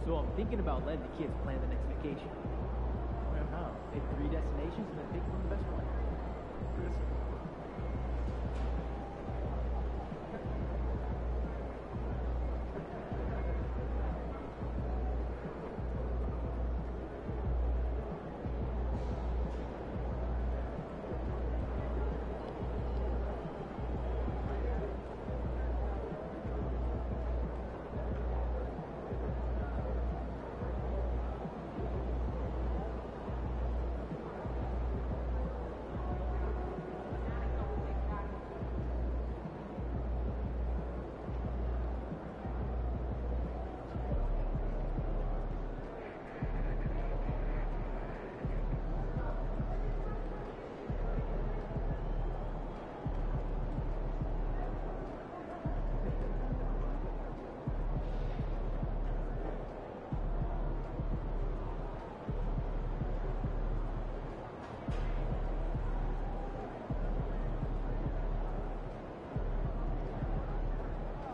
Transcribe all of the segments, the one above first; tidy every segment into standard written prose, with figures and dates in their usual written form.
So I'm thinking about letting the kids plan the next vacation. And how? Pick 3 destinations and then pick from the best one.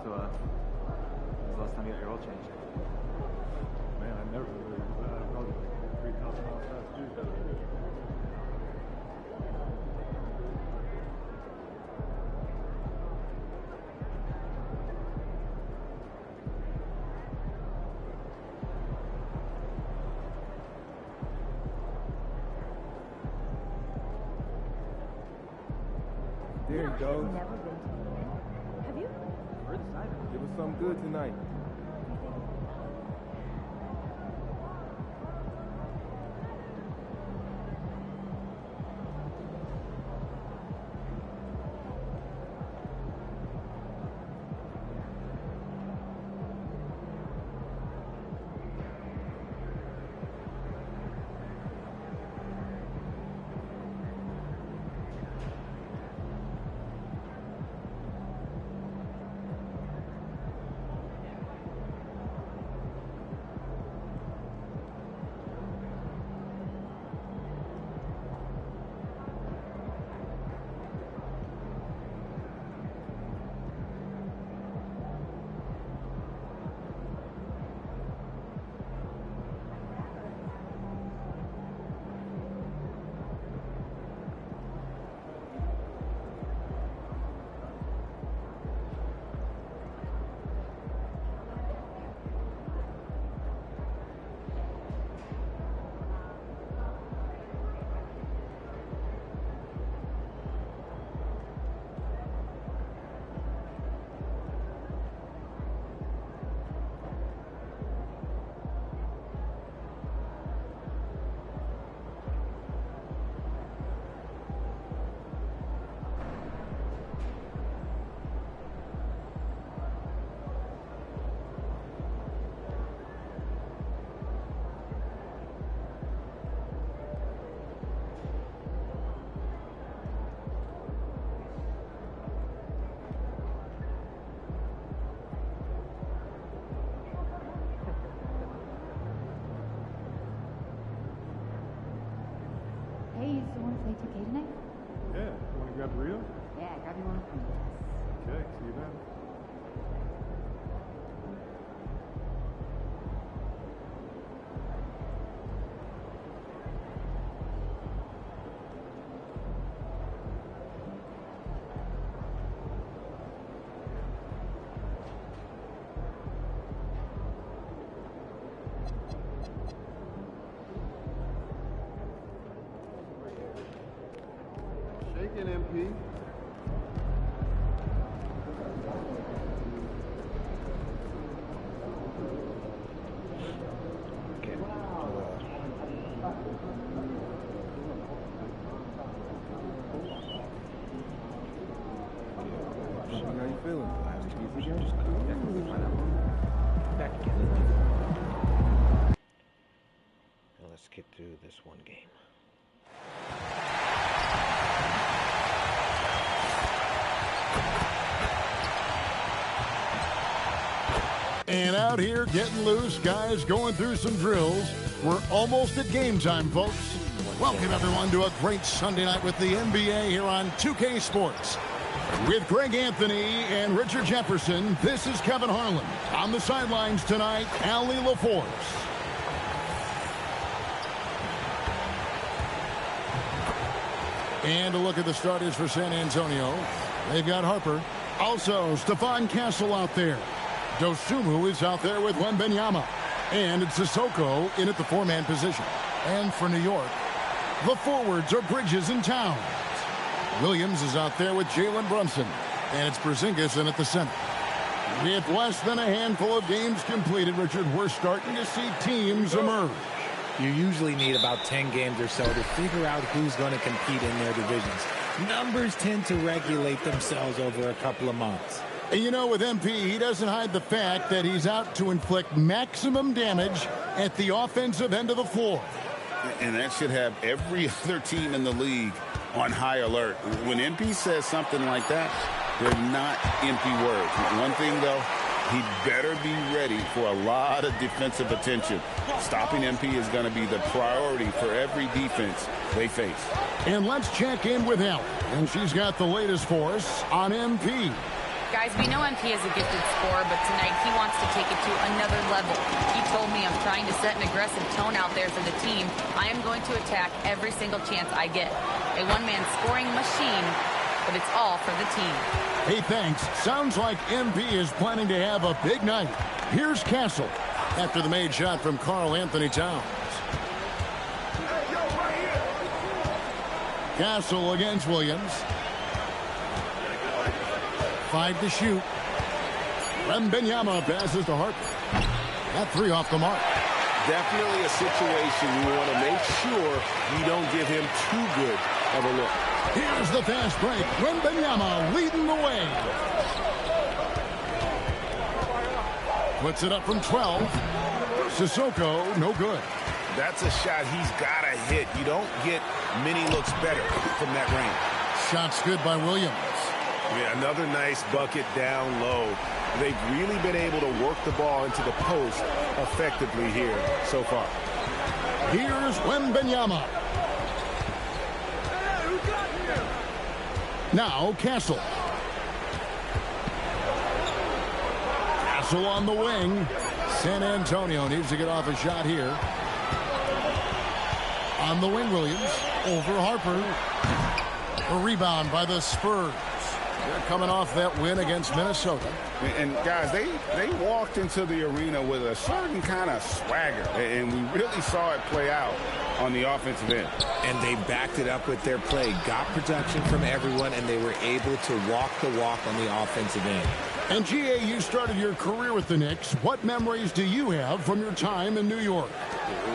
When's the last time you got your oil changed? Man, I never really, probably like 3,000 miles past due. There he goes. Never been to New York. Have you? Heard the siren. It was something good tonight. Hey, you still want to play 2K tonight? Yeah, you want to grab a burrito? Yeah, grab you one from me. Okay, see you then. Shaking, MP. How you feeling? Back again. Now let's get through this one game. And out here getting loose, guys going through some drills. We're almost at game time, folks. Welcome, everyone, to a great Sunday night with the NBA here on 2K Sports. With Greg Anthony and Richard Jefferson, this is Kevin Harlan. On the sidelines tonight, Allie LaForce. And a look at the starters for San Antonio. They've got Harper. Also, Stephon Castle out there. Dosunmu is out there with Wembanyama. And it's Sissoko in at the four-man position. And for New York, the forwards are Bridges and Towns. Williams is out there with Jalen Brunson. And it's Porzingis in at the center. With less than a handful of games completed, Richard, we're starting to see teams emerge. You usually need about 10 games or so to figure out who's going to compete in their divisions. Numbers tend to regulate themselves over a couple of months. And you know, with MP, he doesn't hide the fact that he's out to inflict maximum damage at the offensive end of the floor. And that should have every other team in the league on high alert. When MP says something like that, they're not empty words. One thing, though, he better be ready for a lot of defensive attention. Stopping MP is going to be the priority for every defense they face. And let's check in with Allie. And she's got the latest for us on MP. Guys, we know MP is a gifted scorer, but tonight he wants to take it to another level. He told me, I'm trying to set an aggressive tone out there for the team. I am going to attack every single chance I get. A one-man scoring machine, but it's all for the team. Hey, thanks. Sounds like MP is planning to have a big night. Here's Castle after the made shot from Karl Anthony Towns. Castle against Williams. 5 to shoot. Wembanyama passes to Harper. That three off the mark. Definitely a situation you want to make sure you don't give him too good of a look. Here's the fast break. Wembanyama leading the way. Puts it up from 12. Sissoko, no good. That's a shot he's got to hit. You don't get many looks better from that range. Shot's good by Williams. Yeah, another nice bucket down low. They've really been able to work the ball into the post effectively here so far. Here's Wembanyama. Now Castle. Castle on the wing. San Antonio needs to get off a shot here. On the wing, Williams. Over Harper. A rebound by the Spurs. They're coming off that win against Minnesota. And guys, they walked into the arena with a certain kind of swagger, and we really saw it play out on the offensive end. And they backed it up with their play, got production from everyone, and they were able to walk the walk on the offensive end. And GA, you started your career with the Knicks. What memories do you have from your time in New York?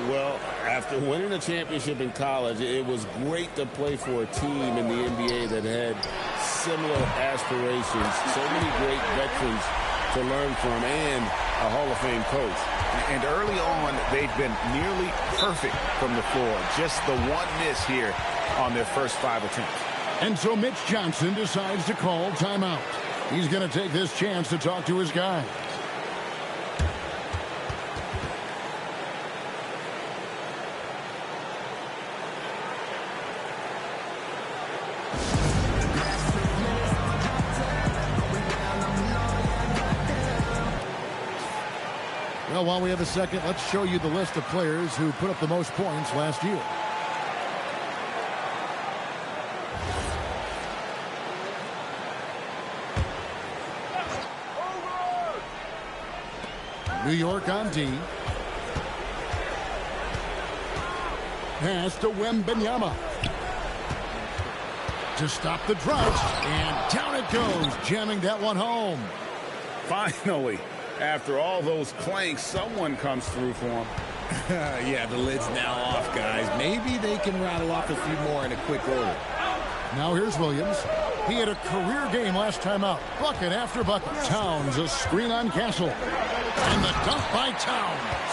Well, after winning a championship in college, it was great to play for a team in the NBA that had similar aspirations, so many great veterans to learn from, and a Hall of Fame coach. And early on, they've been nearly perfect from the floor. Just the one miss here on their first 5 attempts. And so Mitch Johnson decides to call timeout. He's going to take this chance to talk to his guy. Well, while we have a second, let's show you the list of players who put up the most points last year. New York on D. Pass to Wembanyama. To stop the drought. And down it goes, jamming that one home. Finally, after all those clanks, someone comes through for him. Yeah, the lid's now off, guys. Maybe they can rattle off a few more in a quick order. Now here's Williams. He had a career game last time out. Bucket after bucket. Towns, a screen on Castle. And the dunk by Towns.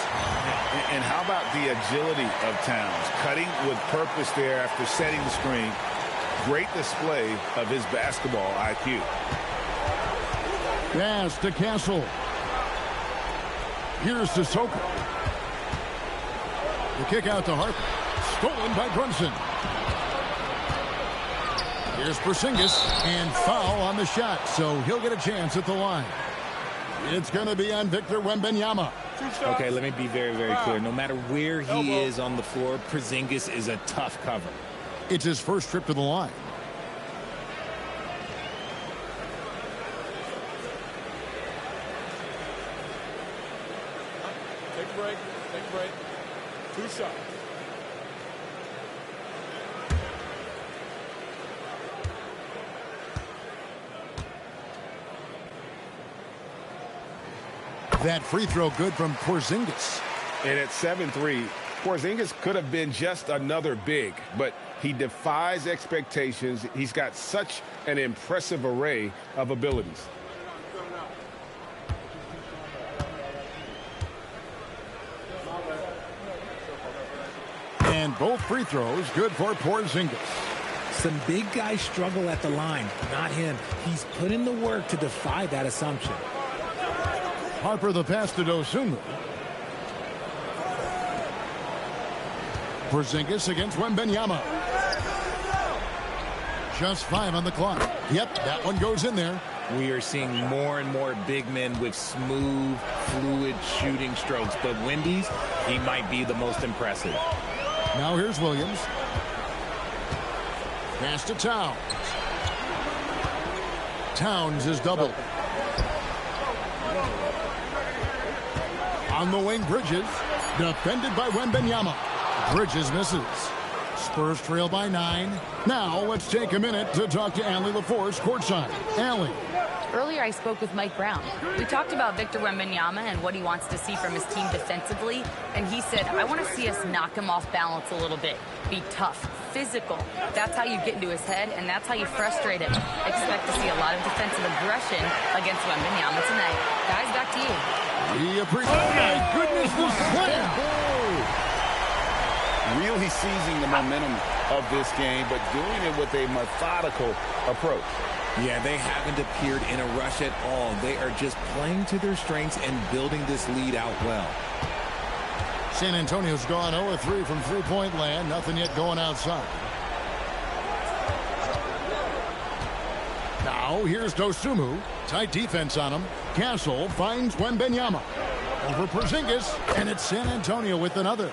And how about the agility of Towns? Cutting with purpose there after setting the screen. Great display of his basketball IQ. Pass to Castle. Here's Sissoko. The kick out to Harper. Stolen by Brunson. Here's Porzingis, and foul on the shot, so he'll get a chance at the line. It's going to be on Victor Wembanyama. Okay, let me be very, very clear. No matter where he is on the floor, Porzingis is a tough cover. It's his first trip to the line. Take a break. Take a break. 2 shots. That free throw good from Porzingis. And at 7-3, Porzingis could have been just another big, but he defies expectations. He's got such an impressive array of abilities. And both free throws good for Porzingis. Some big guys struggle at the line. Not him. He's put in the work to defy that assumption. Harper the pass to Dosunmu. Porzingis against Wembanyama. Just 5 on the clock. Yep, that one goes in there. We are seeing more and more big men with smooth, fluid shooting strokes. But Wemby's, he might be the most impressive. Now here's Williams. Pass to Towns. Towns is doubled. On the wing, Bridges. Defended by Wembanyama. Bridges misses. Spurs trail by 9. Now let's take a minute to talk to Allie LaForce courtside. Allie. Earlier, I spoke with Mike Brown. We talked about Victor Wembanyama and what he wants to see from his team defensively. And he said, I want to see us knock him off balance a little bit. Be tough, physical. That's how you get into his head, and that's how you frustrate him. Expect to see a lot of defensive aggression against Wembanyama tonight. Guys, back to you. Oh, my goodness, the slam! Really seizing the momentum of this game, but doing it with a methodical approach. Yeah, they haven't appeared in a rush at all. They are just playing to their strengths and building this lead out well. San Antonio's gone 0-3 from three-point land. Nothing yet going outside. Now here's Dosunmu. Tight defense on him. Castle finds Wembanyama. Over Porzingis, and it's San Antonio with another.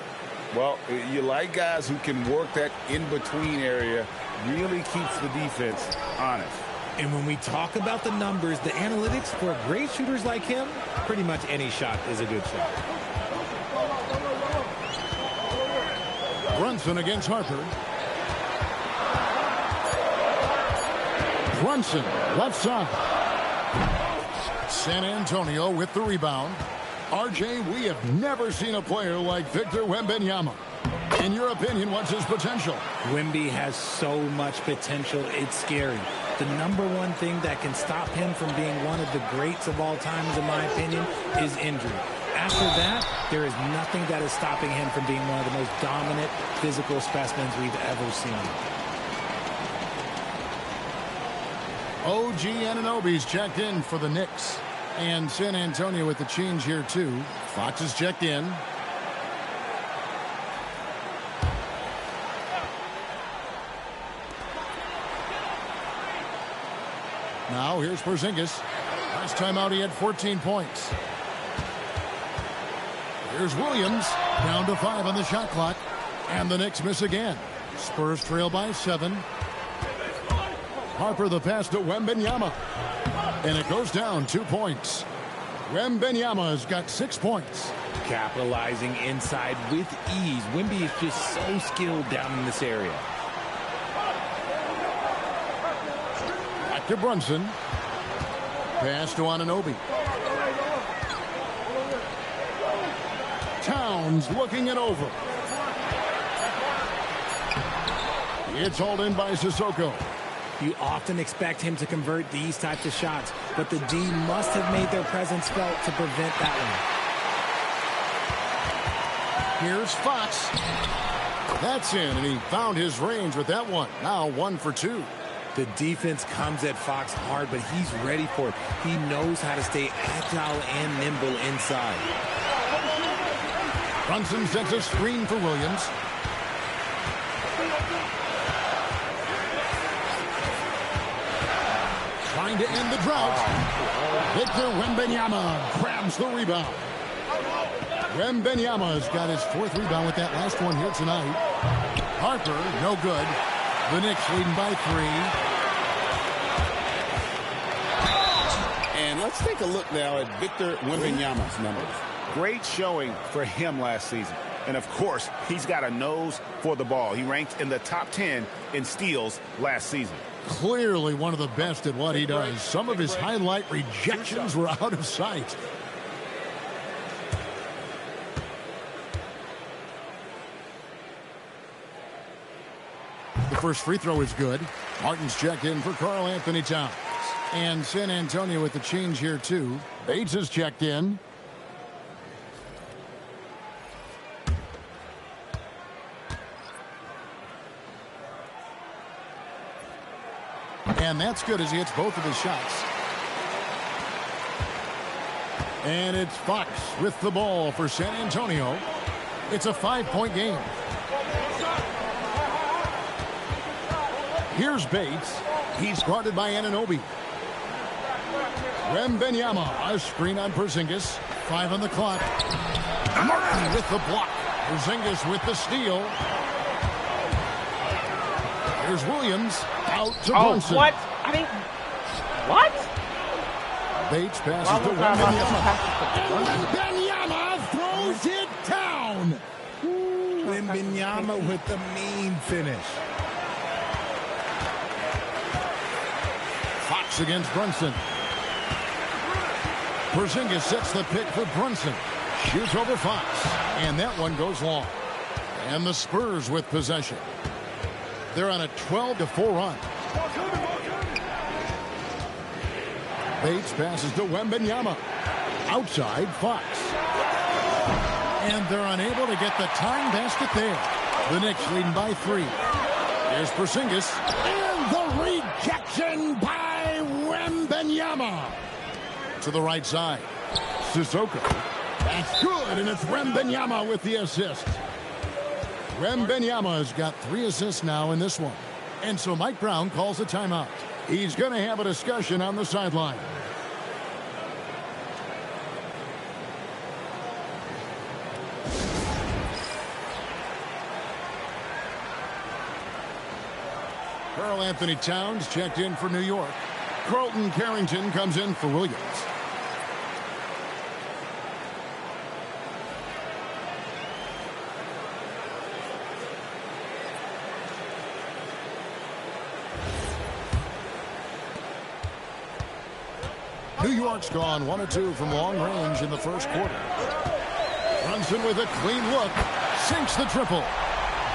Well, you like guys who can work that in-between area. Really keeps the defense honest. And when we talk about the numbers, the analytics for great shooters like him, pretty much any shot is a good shot. Brunson against Harper. Brunson, left side. San Antonio with the rebound. RJ, we have never seen a player like Victor Wembanyama. In your opinion, what's his potential? Wemby has so much potential, it's scary. The number one thing that can stop him from being one of the greats of all times, in my opinion, is injury. After that, there is nothing that is stopping him from being one of the most dominant physical specimens we've ever seen. OG Anunoby's checked in for the Knicks. And San Antonio with the change here, too. Fox is checked in. Now here's Porzingis. Last time out he had 14 points. Here's Williams. Down to 5 on the shot clock. And the Knicks miss again. Spurs trail by 7. Harper the pass to Wembanyama. And it goes down 2 points. Wembanyama has got 6 points. Capitalizing inside with ease. Wemby is just so skilled down in this area. Back to Brunson. Pass to Anunoby. Towns looking it over. It's hauled in by Sissoko. You often expect him to convert these types of shots, but the D must have made their presence felt to prevent that one. Here's Fox. That's in, and he found his range with that one. Now 1 for 2. The defense comes at Fox hard, but he's ready for it. He knows how to stay agile and nimble inside. Brunson sets a screen for Williams. trying to end the drought. Victor Wembanyama grabs the rebound. Wembanyama's got his 4th rebound with that last one here tonight. Harper, no good. The Knicks leading by 3. And let's take a look now at Victor Wembanyama's numbers. Great showing for him last season. And, of course, he's got a nose for the ball. He ranked in the top 10 in steals last season. Clearly one of the best at what he does. Some of his highlight rejections were out of sight. The first free throw is good. Martin's checked in for Karl Anthony Towns. And San Antonio with the change here, too. Bates is checked in. And that's good as he hits both of his shots. And it's Fox with the ball for San Antonio. It's a 5-point game. Here's Bates. He's guarded by Anunoby. Wembanyama, a screen on Porzingis. 5 on the clock. Martin with the block. Porzingis with the steal. Here's Williams. Out to Brunson. What? I mean, what? Bates passes to Wembanyama. Wembanyama throws it down. Wembanyama with the mean finish. Fox against Brunson. Porzingis sets the pick for Brunson. Shoots over Fox. And that one goes long. And the Spurs with possession. They're on a 12-4 run. Bates passes to Wembanyama. Outside, Fox. And they're unable to get the tying basket there. The Knicks leading by 3. Here's Porzingis. And the rejection by Wembanyama. To the right side. Sissoko. That's good, and it's Wembanyama with the assist. Wembanyama has got 3 assists now in this one. And so Mike Brown calls a timeout. He's going to have a discussion on the sideline. Karl Anthony Towns checked in for New York. Carlton Carrington comes in for Williams. New York's gone 1 of 2 from long range in the first quarter. Brunson with a clean look. Sinks the triple.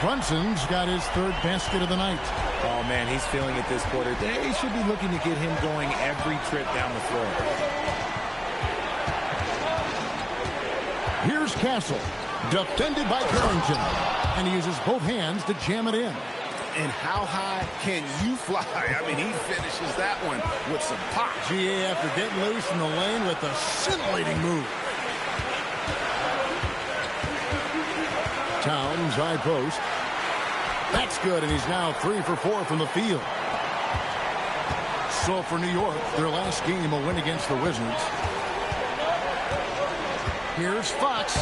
Brunson's got his 3rd basket of the night. Oh, man, he's feeling it this quarter. They should be looking to get him going every trip down the floor. Here's Castle. Defended by Carrington. And he uses both hands to jam it in. And how high can you fly? I mean, he finishes that one with some pop. GA after getting loose in the lane with a scintillating move. Towns, high post. That's good, and he's now 3 for 4 from the field. So for New York, their last game a win against the Wizards. Here's Fox.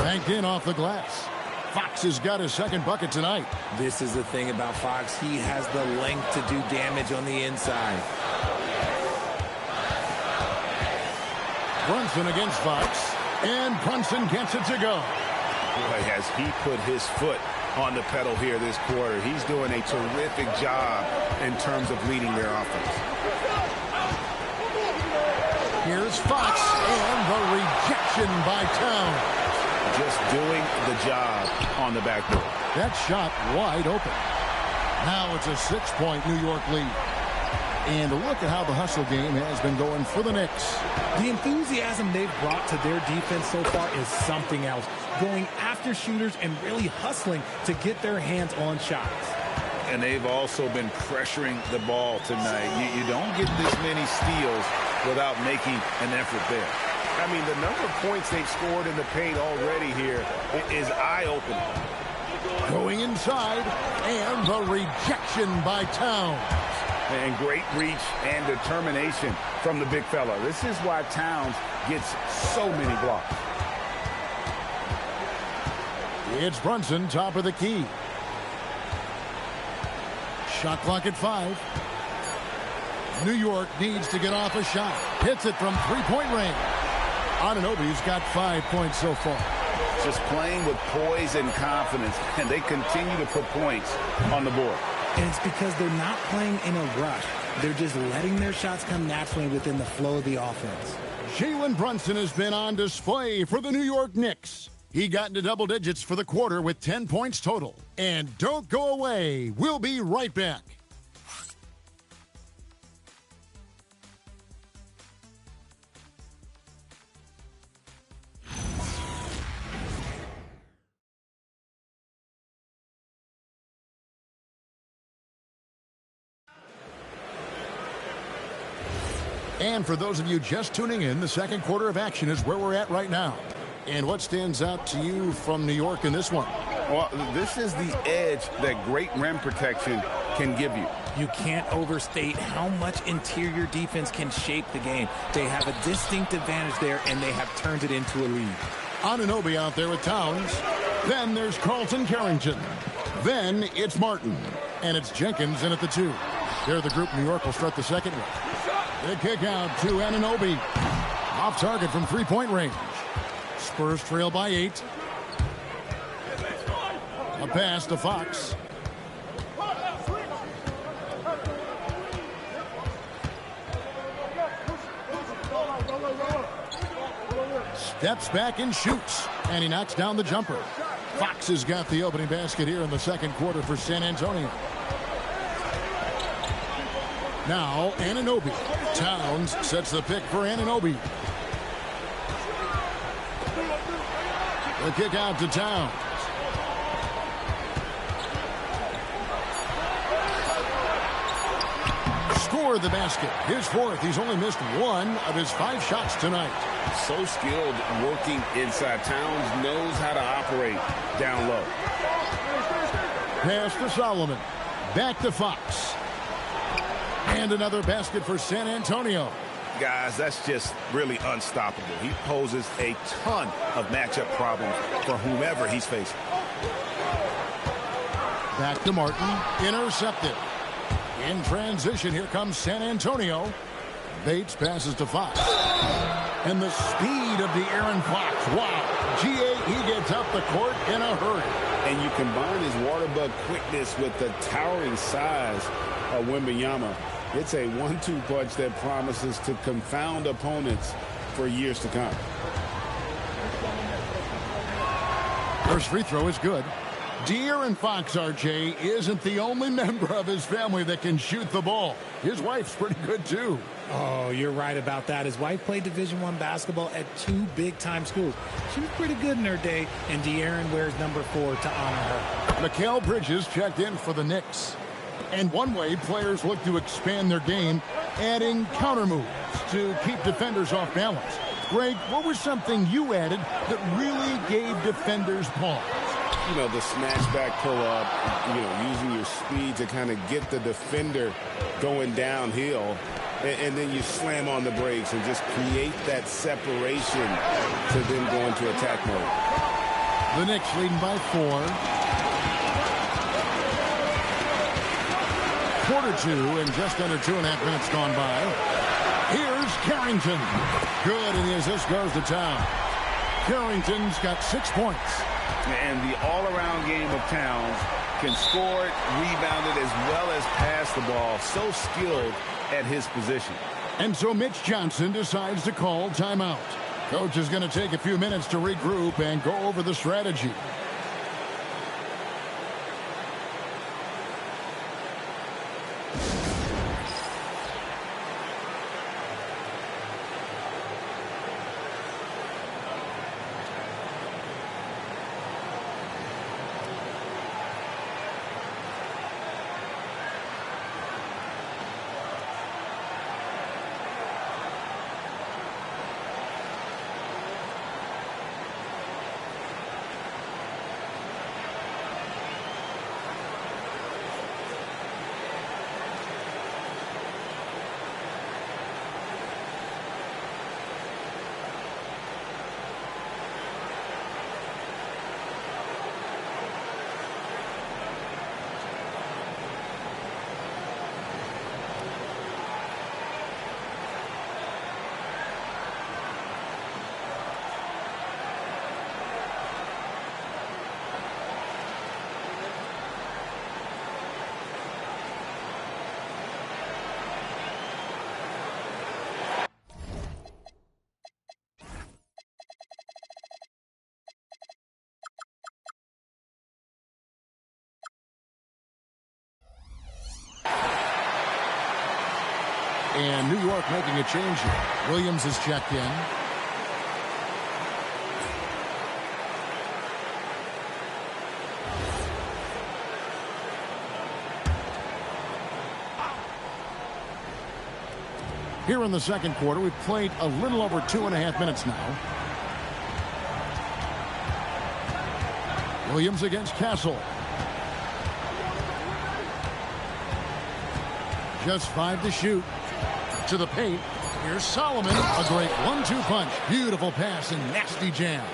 Banked in off the glass. Fox has got his 2nd bucket tonight. This is the thing about Fox. He has the length to do damage on the inside. Brunson against Fox. And Brunson gets it to go. Boy, has he put his foot on the pedal here this quarter. He's doing a terrific job in terms of leading their offense. Here's Fox. And the rejection by Towns. Just doing the job on the backboard. That shot wide open. Now it's a 6-point New York lead. And look at how the hustle game has been going for the Knicks. The enthusiasm they've brought to their defense so far is something else. Going after shooters and really hustling to get their hands on shots. And they've also been pressuring the ball tonight. You don't get this many steals without making an effort there. I mean, the number of points they've scored in the paint already here is eye-opening. Going inside, and the rejection by Towns. And great reach and determination from the big fella. This is why Towns gets so many blocks. It's Brunson, top of the key. Shot clock at 5. New York needs to get off a shot. Hits it from three-point range. Anunoby's got 5 points so far. Just playing with poise and confidence, and they continue to put points on the board. And it's because they're not playing in a rush. They're just letting their shots come naturally within the flow of the offense. Jalen Brunson has been on display for the New York Knicks. He got into double digits for the quarter with 10 points total. And don't go away. We'll be right back. And for those of you just tuning in, the second quarter of action is where we're at right now. And what stands out to you from New York in this one? Well, this is the edge that great rim protection can give you. You can't overstate how much interior defense can shape the game. They have a distinct advantage there, and they have turned it into a lead. Anunoby out there with Towns. Then there's Carlton Carrington. Then it's Martin. And it's Jenkins in at the 2. They're the group New York will start the second with. The kick out to Anunoby. Off target from three-point range. Spurs trail by 8. A pass to Fox. Steps back and shoots. And he knocks down the jumper. Fox has got the opening basket here in the second quarter for San Antonio. Now, Anunoby. Towns sets the pick for Anunoby. The kick out to Towns. Score the basket. His 4th. He's only missed 1 of his 5 shots tonight. So skilled working inside. Towns knows how to operate down low. Pass to Solomon. Back to Fox. And another basket for San Antonio. Guys, that's just really unstoppable. He poses a ton of matchup problems for whomever he's facing. Back to Martin. Intercepted. In transition, here comes San Antonio. Bates passes to Fox. And the speed of the Aaron Fox. Wow. G.A., he gets up the court in a hurry. And you combine his water bug quickness with the towering size of Wembanyama. It's a 1-2 punch that promises to confound opponents for years to come. First free throw is good. De'Aaron Fox, RJ, isn't the only member of his family that can shoot the ball. His wife's pretty good, too. Oh, you're right about that. His wife played Division I basketball at 2 big-time schools. She was pretty good in her day, and De'Aaron wears number 4 to honor her. Mikal Bridges checked in for the Knicks. And one way players look to expand their game, adding counter moves to keep defenders off balance. Greg, what was something you added that really gave defenders pause? You know, the smash back pull up, you know, using your speed to kind of get the defender going downhill. And then you slam on the brakes and just create that separation to then go into attack mode. The Knicks leading by 4. Quarter 2 and just under 2.5 minutes gone by. Here's Carrington. Good, and the assist goes to Towns. Carrington's got 6 points. And the all-around game of Towns can score it, rebound it, as well as pass the ball. So skilled at his position. And so Mitch Johnson decides to call timeout. Coach is going to take a few minutes to regroup and go over the strategy. And New York making a change here. Williams is checked in. Here in the second quarter, we've played a little over 2.5 minutes now. Williams against Castle. Just 5 to shoot. To the paint. Here's Solomon. A great 1-2 punch. Beautiful pass and nasty jam.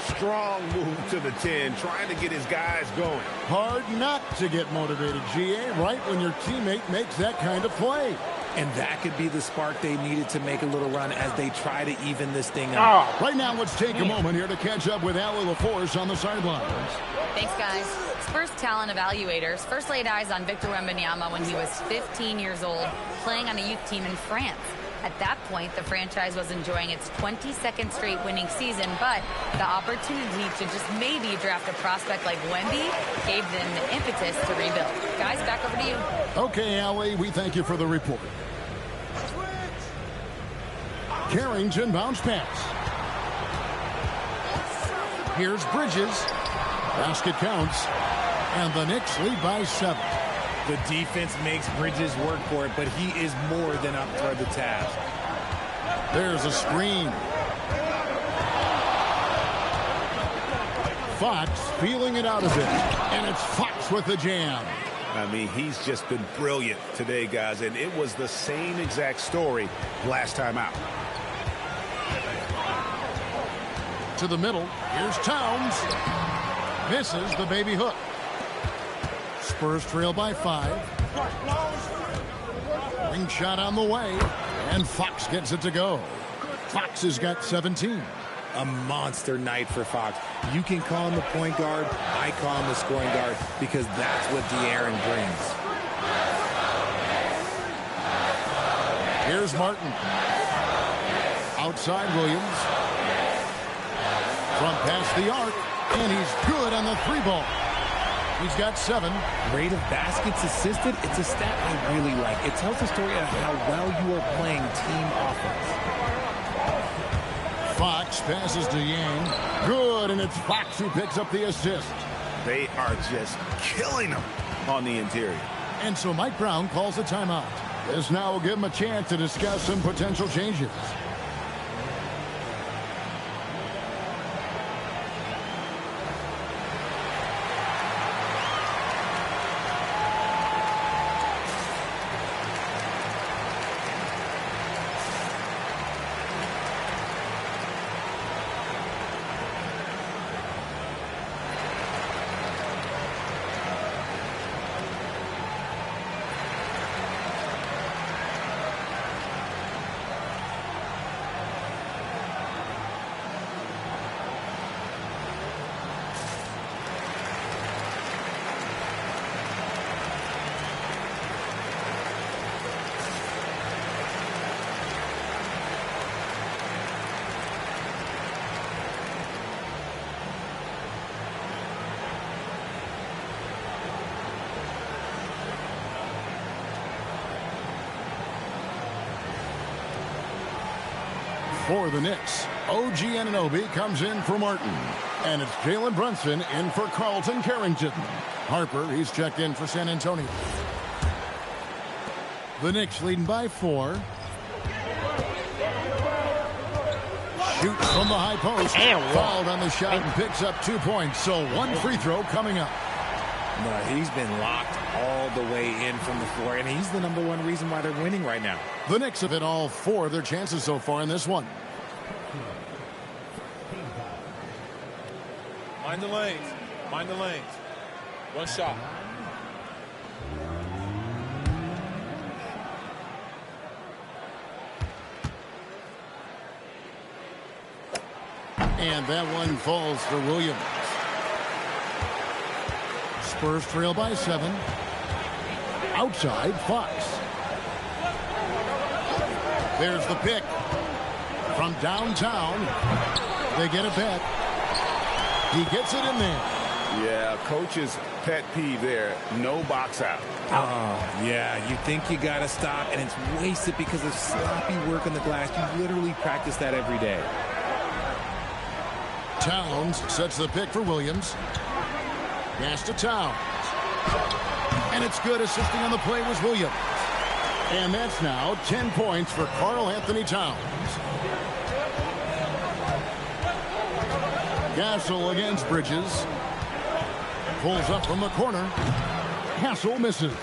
Strong move to the 10, trying to get his guys going. Hard not to get motivated, GA, right when your teammate makes that kind of play. And that could be the spark they needed to make a little run as they try to even this thing up. Right now, let's take a moment here to catch up with Allie LaForce on the sidelines. Thanks, guys. Spurs talent evaluators first laid eyes on Victor Wembanyama when he was 15 years old, playing on a youth team in France. At that point, the franchise was enjoying its 22nd straight winning season, but the opportunity to just maybe draft a prospect like Wemby gave them the impetus to rebuild. Guys, back over to you. Okay, Allie, we thank you for the report. Carrington bounce pass. Here's Bridges. Basket counts. And the Knicks lead by 7. The defense makes Bridges work for it, but he is more than up for the task. There's a screen. Fox feeling it out a bit. And it's Fox with the jam. I mean, he's just been brilliant today, guys, and it was the same exact story last time out. To the middle. Here's Towns. Misses the baby hook. Spurs trail by 5. Ring shot on the way. And Fox gets it to go. Fox has got 17. A monster night for Fox. You can call him the point guard. I call him the scoring guard because that's what De'Aaron brings. Here's Martin. Outside Williams. From past the arc. And he's good on the 3-ball. He's got 7. Rate of baskets assisted. It's a stat I really like. It tells the story of how well you are playing team offense. Fox passes to Yang. Good, and it's Fox who picks up the assist. They are just killing him on the interior. And so Mike Brown calls a timeout. This now will give him a chance to discuss some potential changes. For the Knicks, OG Anunoby comes in for Martin. And it's Jalen Brunson in for Carlton Carrington. Harper, he's checked in for San Antonio. The Knicks leading by 4. Shoots from the high post. Fouled on the shot and picks up 2 points. So 1 free throw coming up. No, he's been locked all the way in from the floor, and he's the #1 reason why they're winning right now. The Knicks have hit all 4 of their chances so far in this one. Mind the lanes. Mind the lanes. One shot. And that one falls for Williams. Spurs trail by 7. Outside, Fox. There's the pick. From downtown, they get it back. He gets it in there. Yeah, coach's pet peeve there. No box out. Oh, yeah. You think you got to stop, and it's wasted because of sloppy work on the glass. You literally practice that every day. Towns sets the pick for Williams. Pass to Towns. And it's good. Assisting on the play was Williams. And that's now 10 points for Karl Anthony Towns. Castle against Bridges. Pulls up from the corner. Castle misses.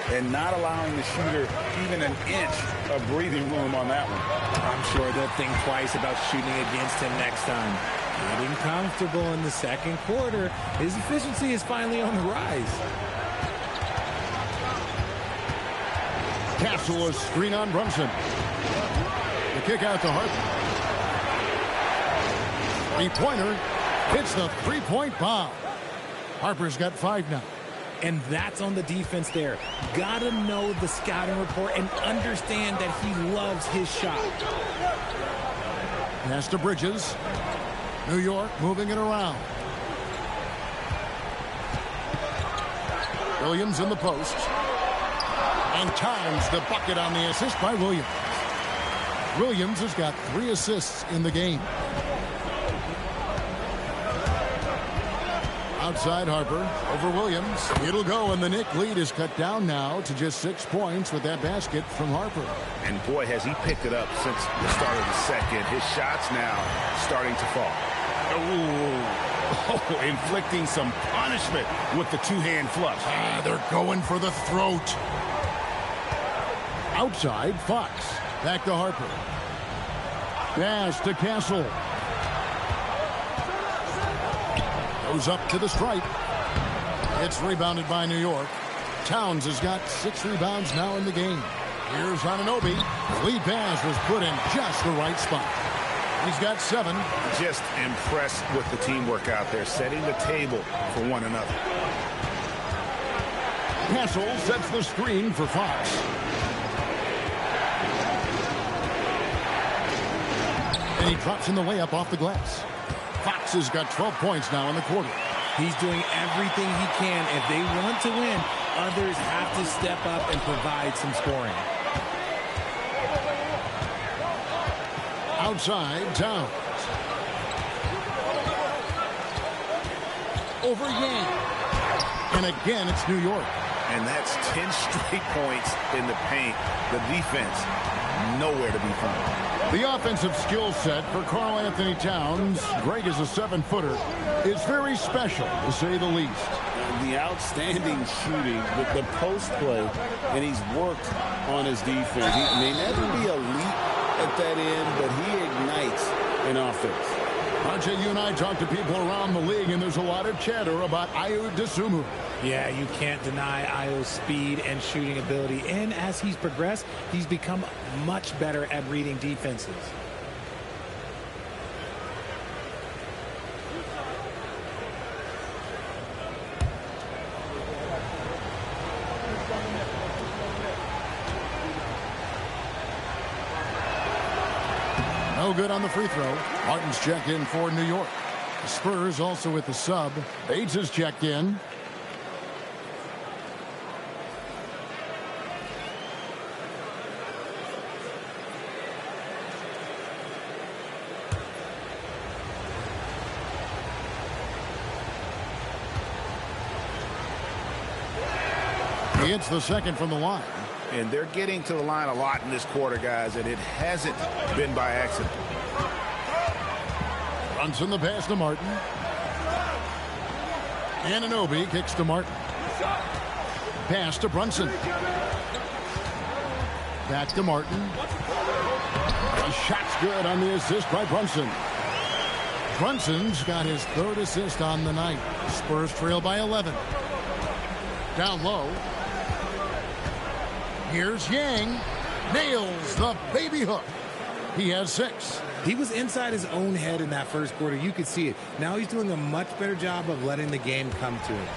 And not allowing the shooter even an inch of breathing room on that one. I'm sure they'll think twice about shooting against him next time. Getting comfortable in the second quarter. His efficiency is finally on the rise. Castle, a screen on Brunson. The kick out to Harper. Three-pointer hits the three-point bomb. Harper's got 5 now. And that's on the defense there. Gotta know the scouting report and understand that he loves his shot. Pass to Bridges. New York moving it around. Williams in the post. And Towns the bucket on the assist by Williams. Williams has got 3 assists in the game. Outside Harper over Williams. It'll go, and the Knicks lead is cut down now to just 6 points with that basket from Harper. And boy, has he picked it up since the start of the second. His shots now starting to fall. Oh, inflicting some punishment with the two-hand flush. They're going for the throat. Outside, Fox. Back to Harper. Pass to Castle. Goes up to the stripe. It's rebounded by New York. Towns has got 6 rebounds now in the game. Here's Anunoby. The lead pass was put in just the right spot. He's got 7. Just impressed with the teamwork out there, setting the table for one another. Castle sets the screen for Fox. And he drops in the layup off the glass. Fox has got 12 points now in the quarter. He's doing everything he can. If they want to win, others have to step up and provide some scoring. Outside, Towns. Over Yang. And again, it's New York. And that's 10 straight points in the paint. The defense, nowhere to be found. The offensive skill set for Karl Anthony Towns, Greg is a 7-footer, is very special, to say the least. The outstanding shooting with the post play, and he's worked on his defense. He may never be elite at that end, but he ignites an offense. RJ, you and I talk to people around the league, and there's a lot of chatter about Ayo Dosunmu. Yeah, you can't deny Ayo's speed and shooting ability. And as he's progressed, he's become much better at reading defenses. No good on the free throw. Martin's checked in for New York. The Spurs also with the sub. Bates is checked in. He hits the second from the line. And they're getting to the line a lot in this quarter, guys, and it hasn't been by accident. Brunson the pass to Martin. Anunoby kicks to Martin. Pass to Brunson. Back to Martin. The shot's good on the assist by Brunson. Brunson's got his 3rd assist on the night. Spurs trail by 11. Down low. Here's Yang. Nails the baby hook. He has 6. He was inside his own head in that first quarter. You could see it. Now he's doing a much better job of letting the game come to him.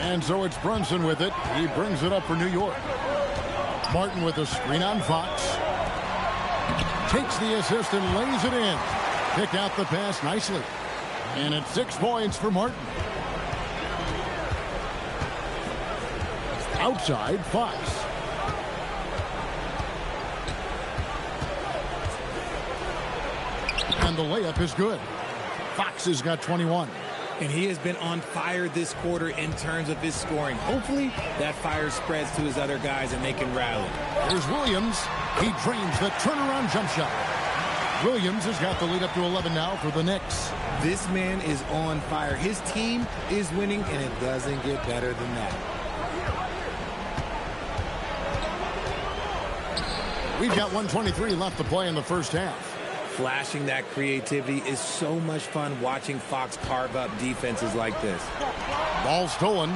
And so it's Brunson with it. He brings it up for New York. Martin with a screen on Fox. Takes the assist and lays it in. Pick out the pass nicely. And it's 6 points for Martin. Outside, Fox. And the layup is good. Fox has got 21. And he has been on fire this quarter in terms of his scoring. Hopefully, that fire spreads to his other guys and they can rally. Here's Williams. He drains the turnaround jump shot. Williams has got the lead up to 11 now for the Knicks. This man is on fire. His team is winning, and it doesn't get better than that. We've got 1:23 left to play in the first half. Flashing that creativity is so much fun watching Fox carve up defenses like this. Ball stolen.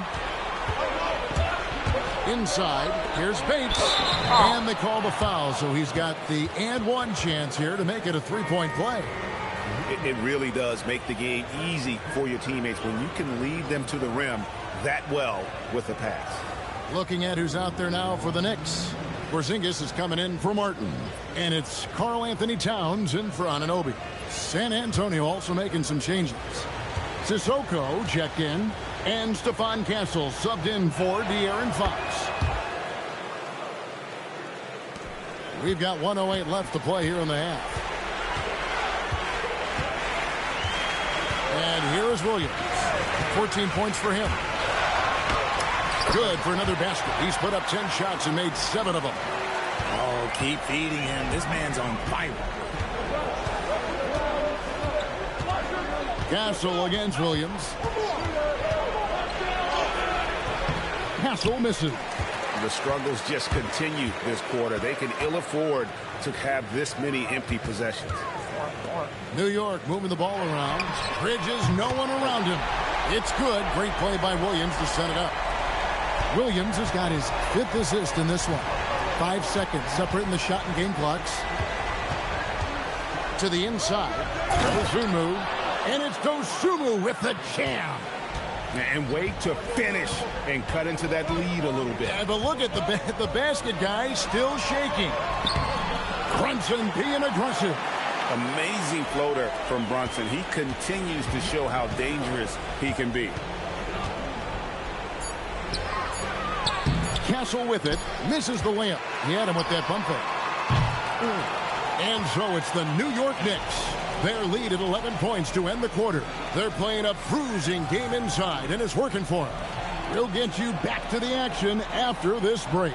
Inside, here's Bates. And they call the foul, so he's got the and one chance here to make it a three-point play. It really does make the game easy for your teammates when you can lead them to the rim that well with a pass. Looking at who's out there now for the Knicks. Porzingis is coming in for Martin. And it's Karl Anthony Towns in for Anunoby. San Antonio also making some changes. Sissoko checked in. And Stephon Castle subbed in for De'Aaron Fox. We've got 1:08 left to play here in the half. And here is Williams. 14 points for him. Good for another basket. He's put up 10 shots and made 7 of them. Oh, keep feeding him. This man's on fire. Castle against Williams. Castle misses. The struggles just continue this quarter. They can ill afford to have this many empty possessions. New York moving the ball around. Bridges, no one around him. It's good. Great play by Williams to set it up. Williams has got his 5th assist in this one. 5 seconds separating the shot and game clocks. To the inside. Dosunmu. And it's Dosunmu with the jam. And wait to finish and cut into that lead a little bit. Yeah, but look at the basket guy still shaking. Brunson being aggressive. Amazing floater from Brunson. He continues to show how dangerous he can be. Castle with it. Misses the layup. He had him with that bump fake. And so it's the New York Knicks. Their lead at 11 points to end the quarter. They're playing a bruising game inside, and it's working for them. We'll get you back to the action after this break.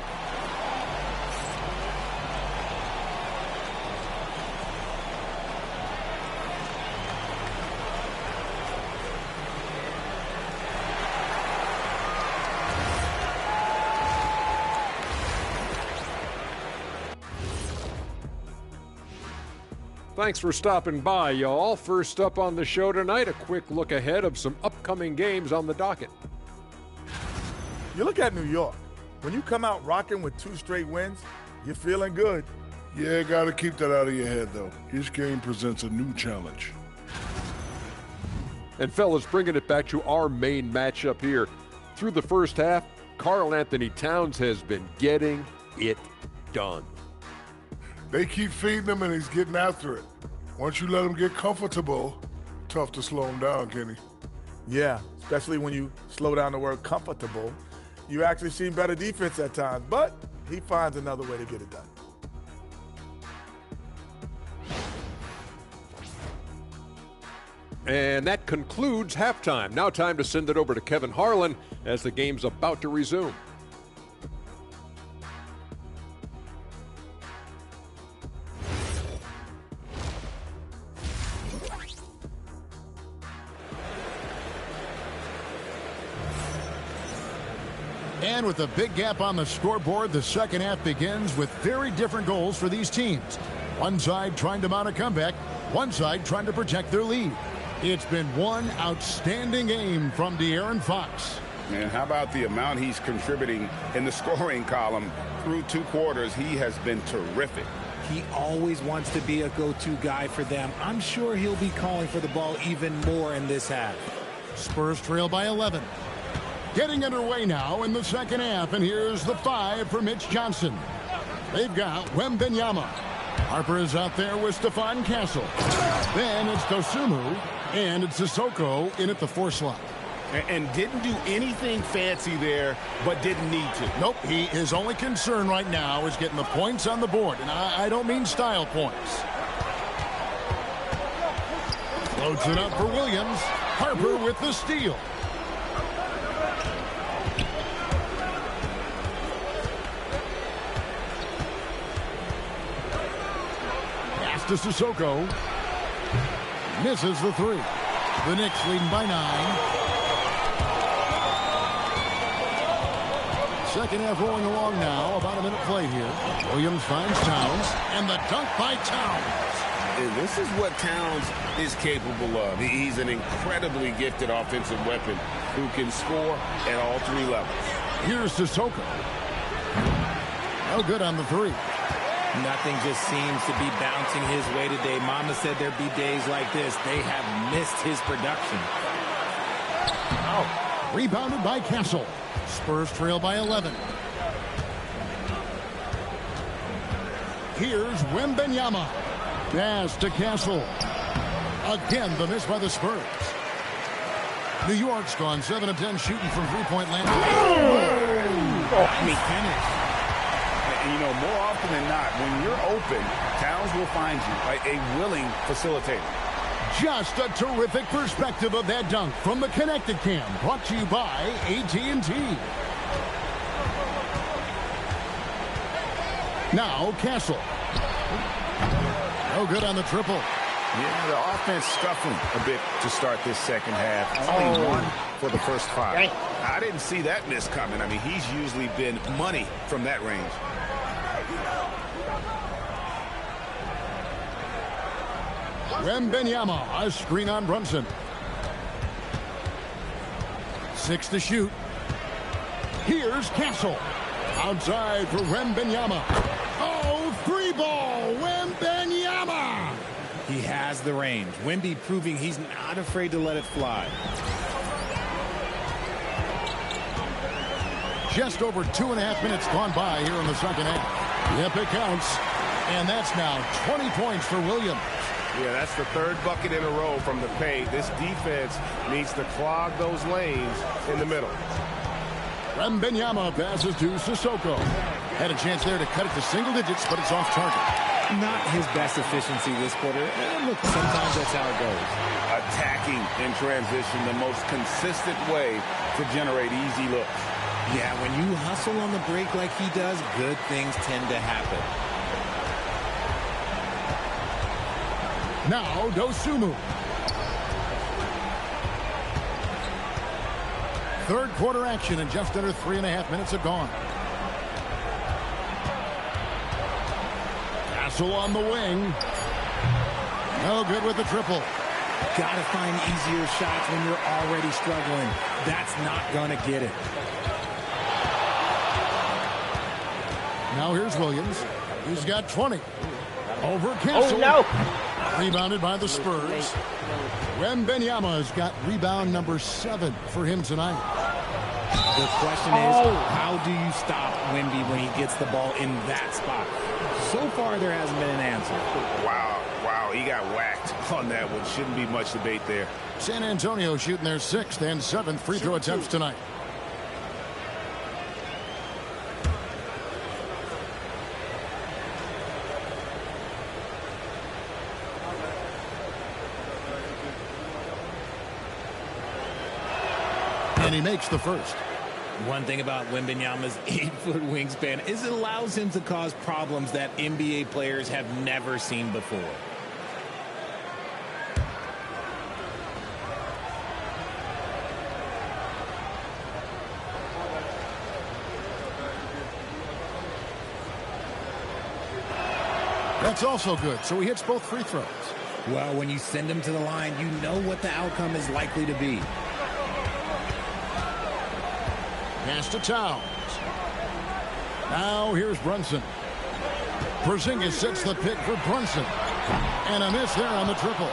Thanks for stopping by, y'all. First up on the show tonight, a quick look ahead of some upcoming games on the docket. You look at New York. When you come out rocking with 2 straight wins, you're feeling good. Yeah, got to keep that out of your head, though. Each game presents a new challenge. And, fellas, bringing it back to our main matchup here. Through the first half, Karl Anthony Towns has been getting it done. They keep feeding him, and he's getting after it. Once you let him get comfortable, tough to slow him down, Kenny. Yeah, especially when you slow down the word comfortable. You actually see better defense at times, but he finds another way to get it done. And that concludes halftime. Now time to send it over to Kevin Harlan as the game's about to resume. And with a big gap on the scoreboard, the second half begins with very different goals for these teams. One side trying to mount a comeback, one side trying to protect their lead. It's been one outstanding game from De'Aaron Fox. Man, how about the amount he's contributing in the scoring column through 2 quarters? He has been terrific. He always wants to be a go-to guy for them. I'm sure he'll be calling for the ball even more in this half. Spurs trail by 11. Getting underway now in the second half, and here's the 5 for Mitch Johnson. They've got Wembanyama. Harper is out there with Stephon Castle. Then it's Dosunmu, and it's Sissoko in at the 4 slot. And didn't do anything fancy there, but didn't need to. Nope, his only concern right now is getting the points on the board. And I don't mean style points. Floats it up for Williams. Harper with the steal. Pass to Sissoko. Misses the three. The Knicks leading by 9. Second half rolling along now. About a minute play here. Williams finds Towns. And the dunk by Towns. This is what Towns is capable of. He's an incredibly gifted offensive weapon who can score at all 3 levels. Here's Sissoko. No good on the three. Nothing just seems to be bouncing his way today. Mama said there'd be days like this. They have missed his production. Oh. Rebounded by Castle. Spurs trail by 11. Here's Wembanyama. Pass to Castle. Again, the miss by the Spurs. New York's gone 7 of 10 shooting from three-point land. Nice finish. And, you know, more often than not, when you're open, Towns will find you, a willing facilitator. Just a terrific perspective of that dunk from the Connected Cam, brought to you by AT&T. Now Castle. No good on the triple. Yeah, the offense scuffling a bit to start this second half. Only 1 for the first 5. Right. I didn't see that miss coming. I mean, he's usually been money from that range. Wembanyama, a screen on Brunson. 6 to shoot. Here's Castle. Outside for Wembanyama. Oh, 3-ball, Wembanyama. He has the range. Wemby proving he's not afraid to let it fly. Just over 2.5 minutes gone by here in the second half. Yep, it counts. And that's now 20 points for Williams. Yeah, that's the 3rd bucket in a row from the paint. This defense needs to clog those lanes in the middle. Wembanyama passes to Sissoko. Had a chance there to cut it to single digits, but it's off target. Not his best efficiency this quarter. Look, sometimes that's how it goes. Attacking in transition, the most consistent way to generate easy looks. Yeah, when you hustle on the break like he does, good things tend to happen. Now Dosunmu. Third quarter action and just under 3.5 minutes have gone. Castle on the wing. No good with the triple. Gotta find easier shots when you're already struggling. That's not gonna get it. Now here's Williams. He's got 20. Over Castle. Oh, no. Rebounded by the Spurs. Wembanyama has got rebound number 7 for him tonight. The question is, how do you stop Wemby when he gets the ball in that spot? So far, there hasn't been an answer. Wow, he got whacked on that one. Shouldn't be much debate there. San Antonio shooting their 6th and 7th free throw attempts tonight. And he makes the first. One thing about Wembanyama's 8-foot wingspan is it allows him to cause problems that NBA players have never seen before. That's also good, so he hits both free throws. Well, when you send him to the line, you know what the outcome is likely to be. Pass to Towns. Now here's Brunson. Porzingis sets the pick for Brunson. And a miss there on the triple.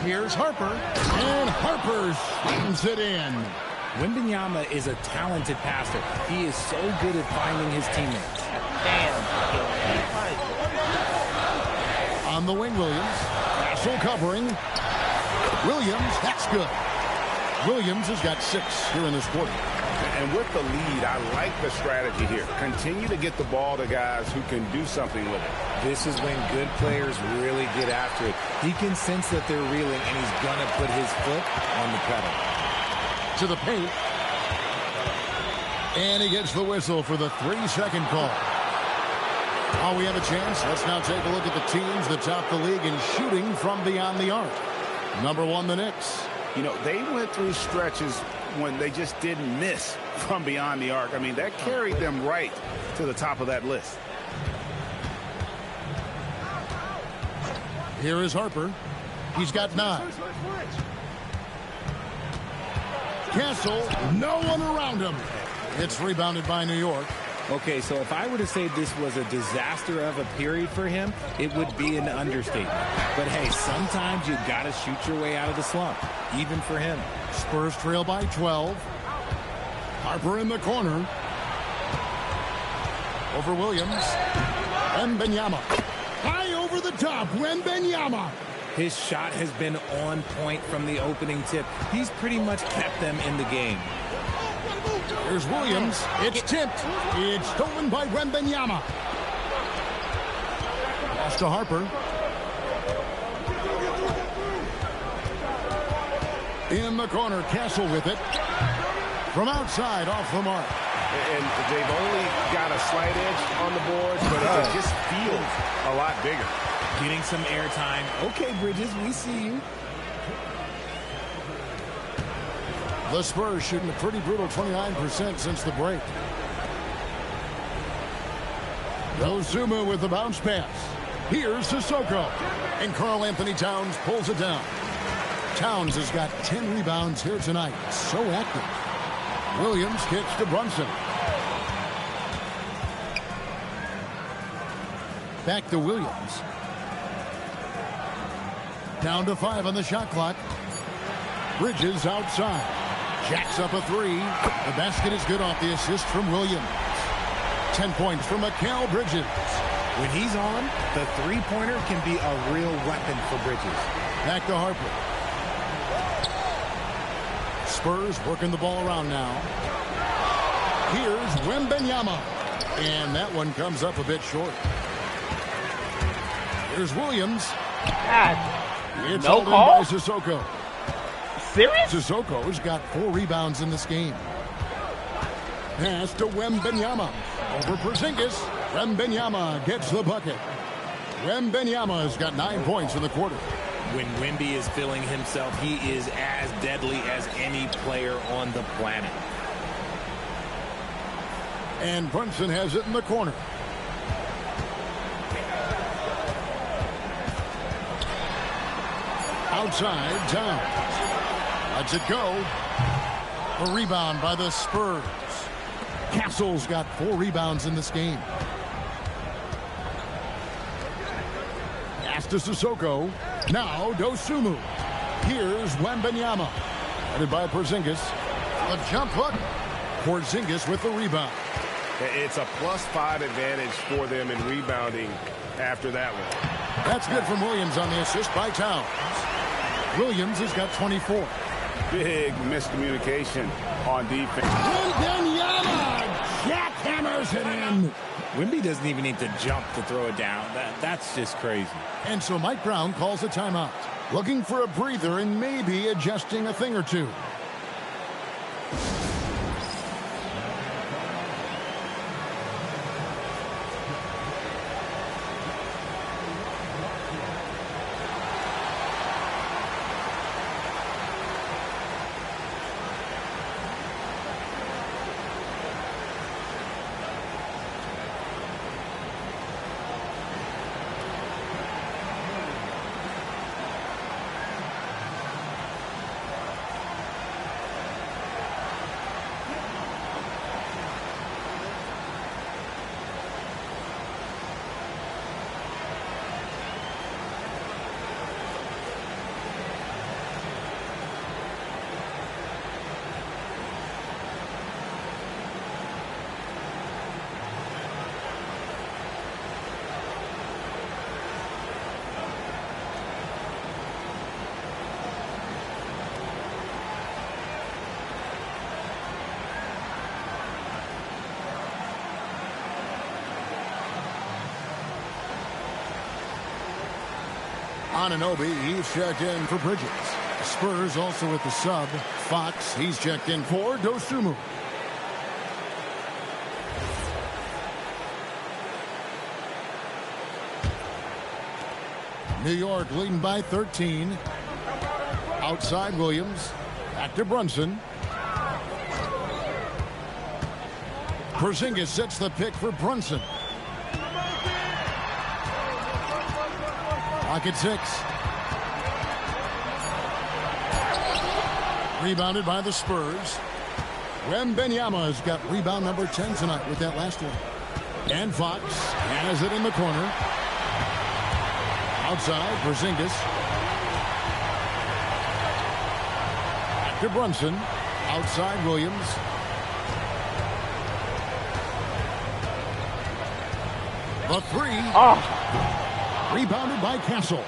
Here's Harper. And Harper slams it in. Wembanyama is a talented passer. He is so good at finding his teammates. On the wing, Williams. Castle covering. Williams, that's good. Williams has got 6 here in this quarter. And with the lead, I like the strategy here. Continue to get the ball to guys who can do something with it. This is when good players really get after it. He can sense that they're reeling, and he's going to put his foot on the pedal. To the paint. And he gets the whistle for the 3-second call. While we have a chance, let's now take a look at the teams that top the league in shooting from beyond the arc. Number 1, the Knicks. You know, they went through stretches when they just didn't miss from beyond the arc. I mean, that carried them right to the top of that list. Here is Harper. He's got 9. Castle, no one around him. It's rebounded by New York. Okay, so if I were to say this was a disaster of a period for him, it would be an understatement. But hey, sometimes you got to shoot your way out of the slump, even for him. Spurs trail by 12. Harper in the corner. Over Williams. Wembanyama. High over the top. Wembanyama. His shot has been on point from the opening tip. He's pretty much kept them in the game. Here's Williams. It's tipped. It's stolen by Wembanyama. Pass to Harper. In the corner, Castle with it. From outside, off the mark. And they've only got a slight edge on the boards, but it just feels a lot bigger. Getting some airtime. Okay, Bridges, we see you. The Spurs shooting a pretty brutal 29% since the break. Dosunmu with the bounce pass. Here's Sissoko. And Karl Anthony Towns pulls it down. Towns has got 10 rebounds here tonight. So active. Williams kicks to Brunson. Back to Williams. Down to 5 on the shot clock. Bridges outside. Jacks up a 3. The basket is good off the assist from Williams. 10 points from Mikal Bridges. When he's on, the three-pointer can be a real weapon for Bridges. Back to Harper. Spurs working the ball around now. Here's Wembanyama. And that one comes up a bit short. Here's Williams. It's no held call? in by Sissoko. Serious? Sissoko's got 4 rebounds in this game. Pass to Wembanyama. Over Porzingis. Wembanyama gets the bucket. Wembanyama's got 9 points in the quarter. When Wemby is feeling himself, he is as deadly as any player on the planet. And Brunson has it in the corner. Outside, Towns. Lets it go. A rebound by the Spurs. Castle's got 4 rebounds in this game. Pass to Sissoko. Now Dosunmu. Here's Wembanyama. Headed by Porzingis. A jump hook. Porzingis with the rebound. It's a +5 advantage for them in rebounding after that one. That's good from Williams on the assist by Towns. Williams has got 24. Big miscommunication on defense. Wembanyama jackhammers it in. Wemby doesn't even need to jump to throw it down. That's just crazy. And so Mike Brown calls a timeout. Looking for a breather and maybe adjusting a thing or two. Anunoby, he's checked in for Bridges. Spurs also with the sub. Fox, he's checked in for Dosunmu. New York leading by 13. Outside Williams. Back to Brunson. Porzingis sets the pick for Brunson. Pocket 6. Rebounded by the Spurs. Wembanyama's got rebound number 10 tonight with that last one. And Fox has it in the corner. Outside, Porzingis. Back to Brunson. Outside, Williams. The 3. Rebounded by Castle.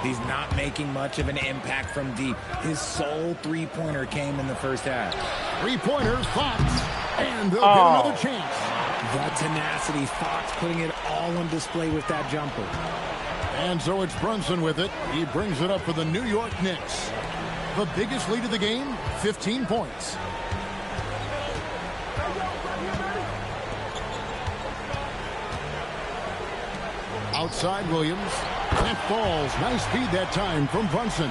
He's not making much of an impact from deep. His sole three-pointer came in the first half. Three-pointer, Fox. And they'll get another chance. The tenacity, Fox putting it all on display with that jumper. And so it's Brunson with it. He brings it up for the New York Knicks. The biggest lead of the game, 15 points. Outside Williams. That falls. Nice speed that time from Brunson.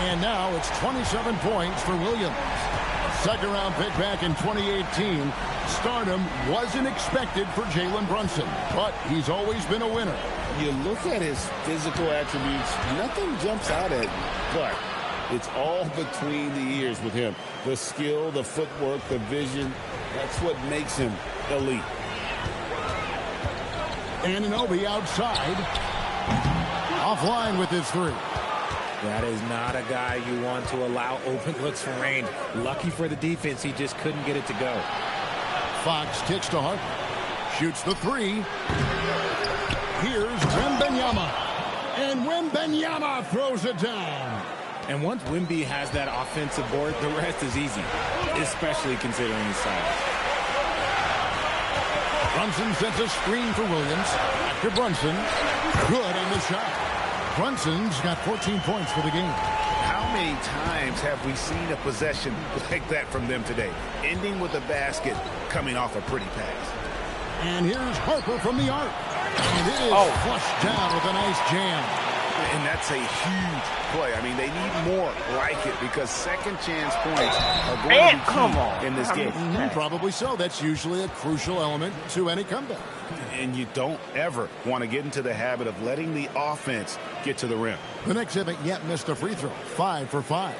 And now it's 27 points for Williams. Second round pick back in 2018. Stardom wasn't expected for Jalen Brunson, but he's always been a winner. You look at his physical attributes, nothing jumps out at him, but it's all between the ears with him. The skill, the footwork, the vision, that's what makes him elite. Anunoby outside. Offline with his 3. That is not a guy you want to allow open looks from range. Lucky for the defense, he just couldn't get it to go. Fox kicks to Harper. Shoots the 3. Here's Wembanyama. And Wembanyama throws it down. And once Wemby has that offensive board, the rest is easy, especially considering his size. Brunson sets a screen for Williams. After Brunson. Good on the shot. Brunson's got 14 points for the game. How many times have we seen a possession like that from them today? Ending with a basket, coming off a pretty pass. And here's Harper from the arc. And it is flushed down with a nice jam. And that's a huge play. I mean, they need more like it because second chance points are going to be key in this game. Probably so. That's usually a crucial element to any comeback. And you don't ever want to get into the habit of letting the offense get to the rim. The Knicks haven't yet missed a free throw. 5 for 5.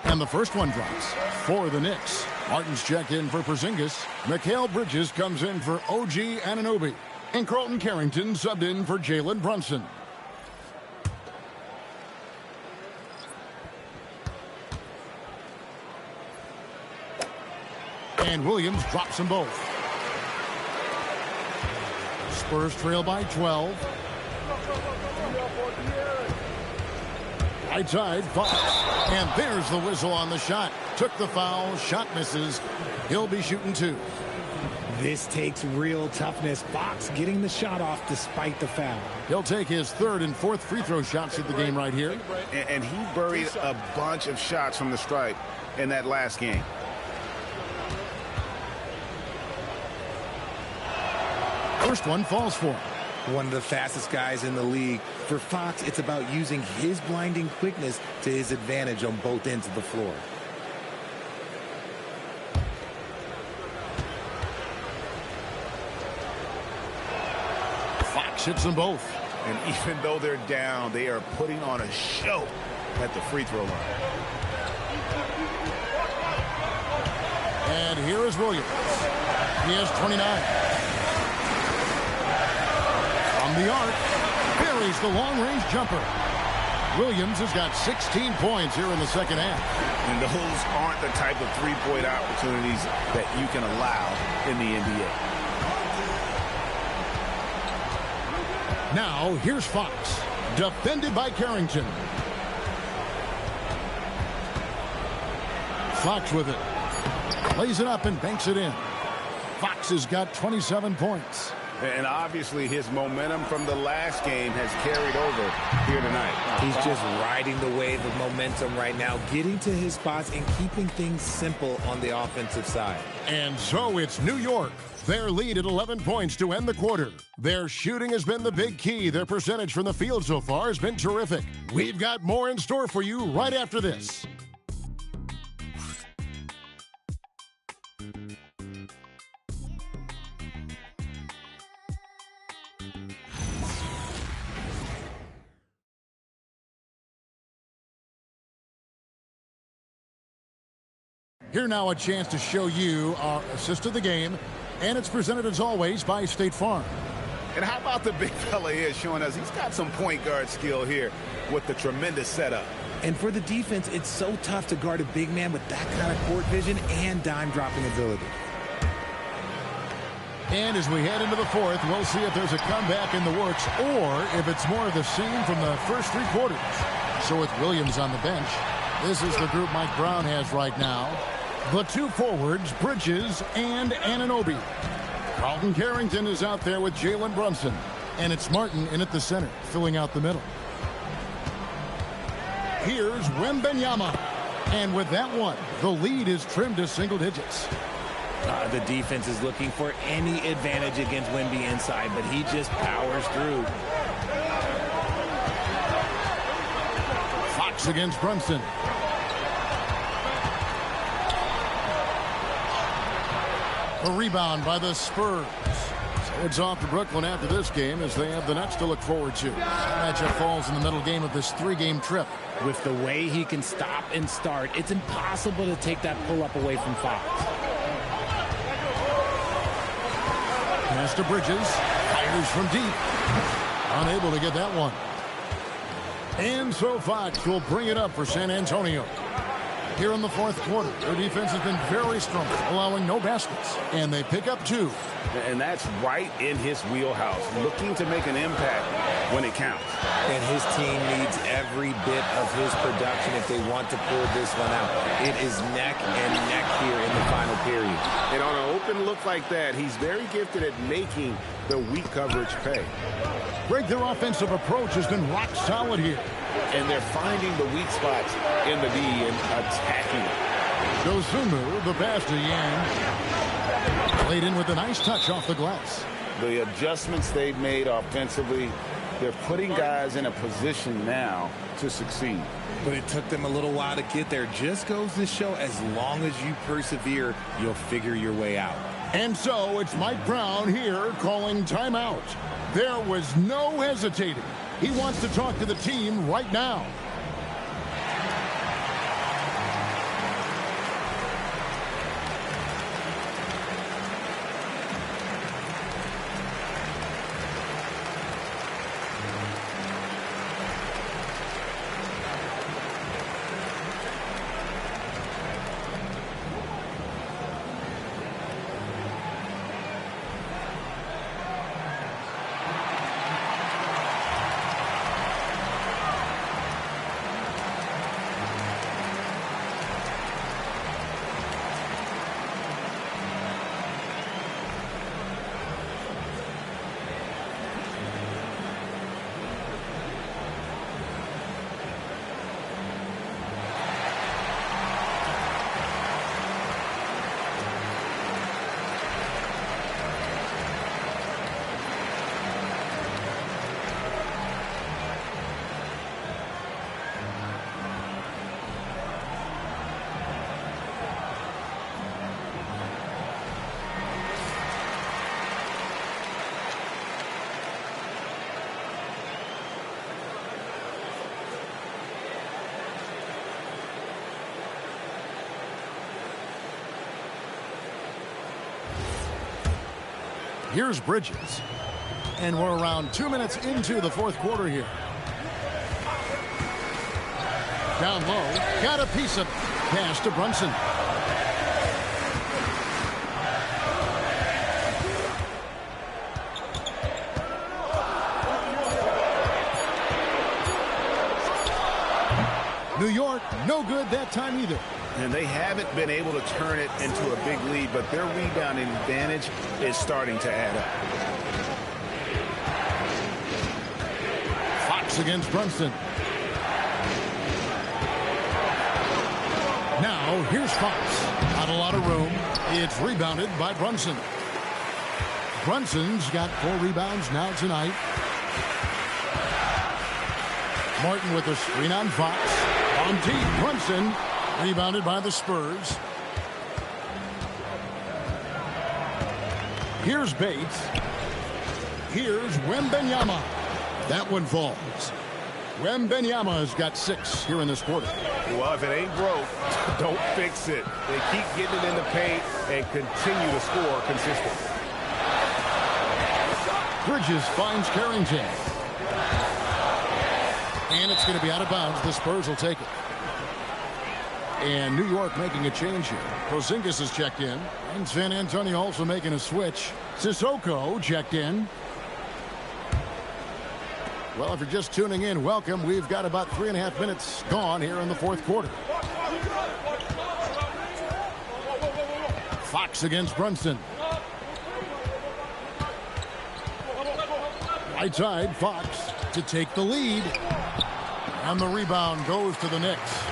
And the first one drops for the Knicks. Martin's checked in for Porzingis. Mikal Bridges comes in for OG Anunoby. And Carlton Carrington subbed in for Jalen Brunson. And Williams drops them both. Spurs trail by 12. Right side, Fox. And there's the whistle on the shot. Took the foul, shot misses. He'll be shooting 2. This takes real toughness. Fox getting the shot off despite the foul. He'll take his 3rd and 4th free throw shots of the game right here. And he buried a bunch of shots from the stripe in that last game. First one falls for him. One of the fastest guys in the league. For Fox, it's about using his blinding quickness to his advantage on both ends of the floor. Fox hits them both. And even though they're down, they are putting on a show at the free throw line. And here is Williams. He has 29. From the arc, buries the long-range jumper. Williams has got 16 points here in the second half. And those aren't the type of three-point opportunities that you can allow in the NBA. Now, here's Fox, defended by Carrington. Fox with it. Lays it up and banks it in. Fox has got 27 points. And obviously his momentum from the last game has carried over here tonight. He's just riding the wave of momentum right now, getting to his spots and keeping things simple on the offensive side. And so it's New York. Their lead at 11 points to end the quarter. Their shooting has been the big key. Their percentage from the field so far has been terrific. We've got more in store for you right after this. Here now a chance to show you our assist of the game, and it's presented as always by State Farm. And how about the big fella here showing us he's got some point guard skill here with the tremendous setup. And for the defense, it's so tough to guard a big man with that kind of court vision and dime dropping ability. And as we head into the fourth, we'll see if there's a comeback in the works or if it's more of the same from the first three quarters. So with Williams on the bench, this is the group Mike Brown has right now. The two forwards, Bridges and Anunoby. Carlton Carrington is out there with Jalen Brunson. And it's Martin in at the center, filling out the middle. Here's Wembanyama. And with that one, the lead is trimmed to single digits. The defense is looking for any advantage against Wemby inside, but he just powers through. Fox against Brunson. A rebound by the Spurs. So it's off to Brooklyn after this game as they have the Nets to look forward to. That matchup falls in the middle game of this three-game trip. With the way he can stop and start, it's impossible to take that pull-up away from Fox. Pass to Bridges. Fires from deep. Unable to get that one. And so Fox will bring it up for San Antonio. Here in the fourth quarter, their defense has been very strong, allowing no baskets. And they pick up two. And that's right in his wheelhouse, looking to make an impact when it counts. And his team needs every bit of his production if they want to pull this one out. It is neck and neck here in the final period. And on an open look like that, he's very gifted at making the weak coverage pay. Greg, their offensive approach has been rock solid here. And they're finding the weak spots in the D and attacking it. Dosunmu, the pass to Yang. Played in with a nice touch off the glass. The adjustments they've made offensively, they're putting guys in a position now to succeed. But it took them a little while to get there. Just goes to show as long as you persevere, you'll figure your way out. And so it's Mike Brown here calling timeout. There was no hesitating. He wants to talk to the team right now. Here's Bridges. And we're around 2 minutes into the fourth quarter here. Down low. Got a piece of pass to Brunson. New York, no good that time either. And they haven't been able to turn it into a big lead, but their rebounding advantage is starting to add up. Fox against Brunson. Now, here's Fox. Not a lot of room. It's rebounded by Brunson. Brunson's got 4 rebounds now tonight. Martin with a screen on Fox. On deep, Brunson rebounded by the Spurs. Here's Bates. Here's Wembanyama. That one falls. Wembanyama has got 6 here in this quarter. Well, if it ain't broke, don't fix it. They keep getting it in the paint and continue to score consistently. Bridges finds Carrington. And it's going to be out of bounds. The Spurs will take it. And New York making a change here. Porzingis is checked in. And San Antonio also making a switch. Sissoko checked in. Well, if you're just tuning in, welcome. We've got about 3.5 minutes gone here in the fourth quarter. Fox against Brunson. Right side, Fox to take the lead. And the rebound goes to the Knicks.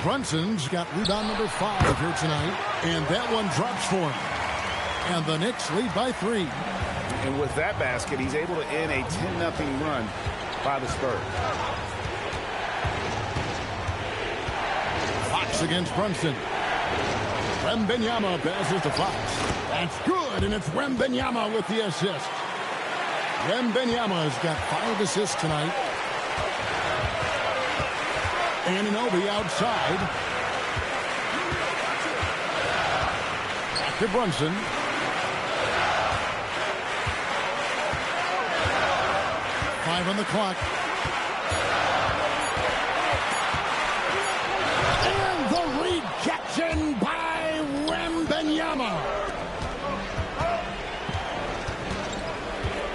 Brunson's got rebound number 5 here tonight. And that one drops for him. And the Knicks lead by 3. And with that basket, he's able to end a 10-0 run by the Spurs. Fox against Brunson. Wembanyama passes to Fox. That's good, and it's Wembanyama with the assist. Wembanyama has got 5 assists tonight. Anunoby outside. Back to Brunson. Five on the clock. And the rejection by Wembanyama.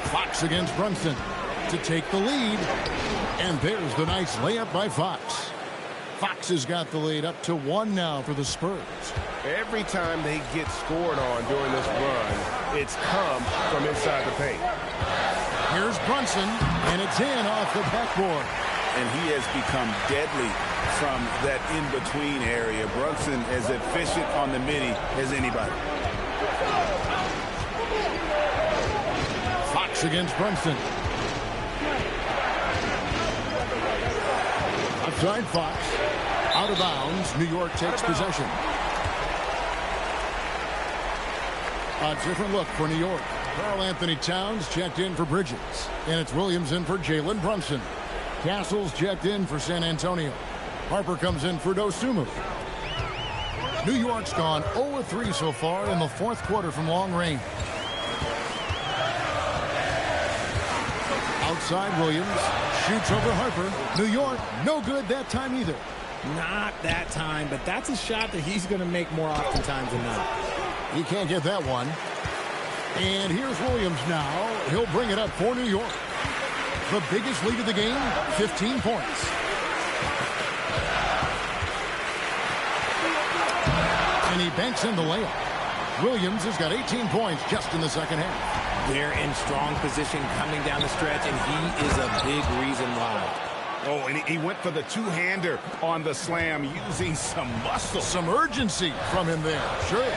Fox against Brunson to take the lead. And there's the nice layup by Fox. Fox has got the lead up to 1 now for the Spurs. Every time they get scored on during this run, it's come from inside the paint. Here's Brunson, and it's in off the backboard. And he has become deadly from that in-between area. Brunson as efficient on the midi as anybody. Fox against Brunson. Outside Fox. Out of bounds. New York takes possession. A different look for New York. Karl Anthony Towns checked in for Bridges. And it's Williams in for Jalen Brunson. Castles checked in for San Antonio. Harper comes in for Dosunmu. New York's gone 0-3 so far in the fourth quarter from long range. Outside Williams. Shoots over Harper. New York, no good that time either. Not that time, but that's a shot that he's going to make more oftentimes than not. He can't get that one. And here's Williams now. He'll bring it up for New York. The biggest lead of the game, 15 points. And he banks in the layup. Williams has got 18 points just in the second half. They're in strong position coming down the stretch, and he is a big reason why. Oh, and he went for the two-hander on the slam using some muscle. Some urgency from him there. Sure.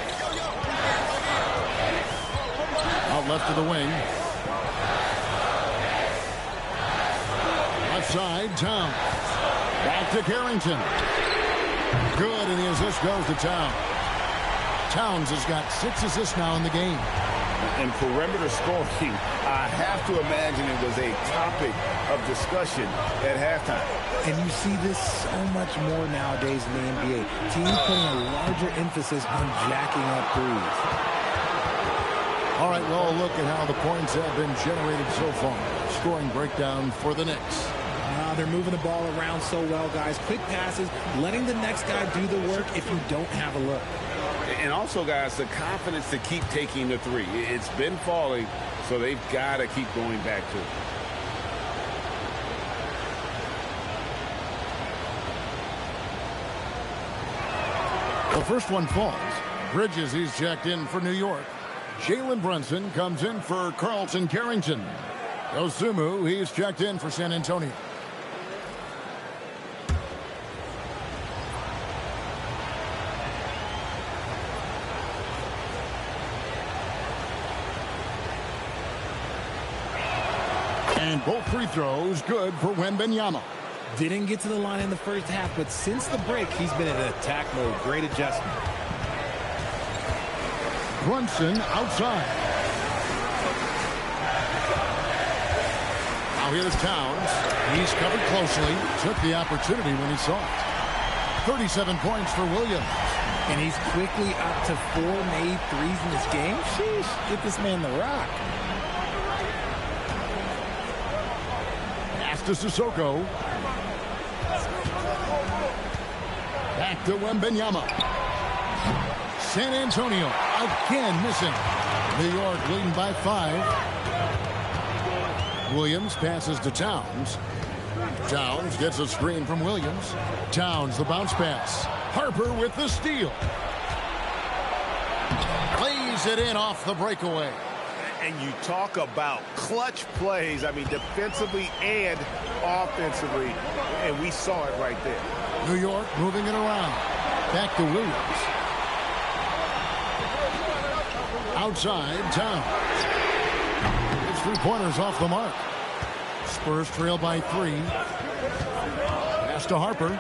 Out left to the wing. Left side, Towns. Back to Carrington. Good, and the assist goes to Towns. Towns has got 6 assists now in the game. And perimeter scoring, I have to imagine it was a topic of discussion at halftime. And you see this so much more nowadays in the NBA. Teams putting a larger emphasis on jacking up threes. All right, well, look at how the points have been generated so far. Scoring breakdown for the Knicks. They're moving the ball around so well, guys. Quick passes, letting the next guy do the work if you don't have a look. And also, guys, the confidence to keep taking the three. It's been falling, so they've got to keep going back to it. The first one falls. Bridges, he's checked in for New York. Jalen Brunson comes in for Carlton Carrington. Dosunmu, he's checked in for San Antonio. And both free throws good for Wembanyama. Didn't get to the line in the first half, but since the break, he's been in attack mode. Great adjustment. Brunson outside. Now here's Towns. He's covered closely. Took the opportunity when he saw it. 37 points for Williams. And he's quickly up to 4 made threes in this game. Sheesh, get this man the rock. Pass to Sissoko. Back to Wembanyama. San Antonio again missing. New York leading by 5. Williams passes to Towns. Towns gets a screen from Williams. Towns the bounce pass. Harper with the steal. Plays it in off the breakaway. And you talk about clutch plays, I mean, defensively and offensively, and we saw it right there. New York moving it around. Back to Williams. Outside, Towns. It's 3-pointers off the mark. Spurs trail by 3. Pass to Harper.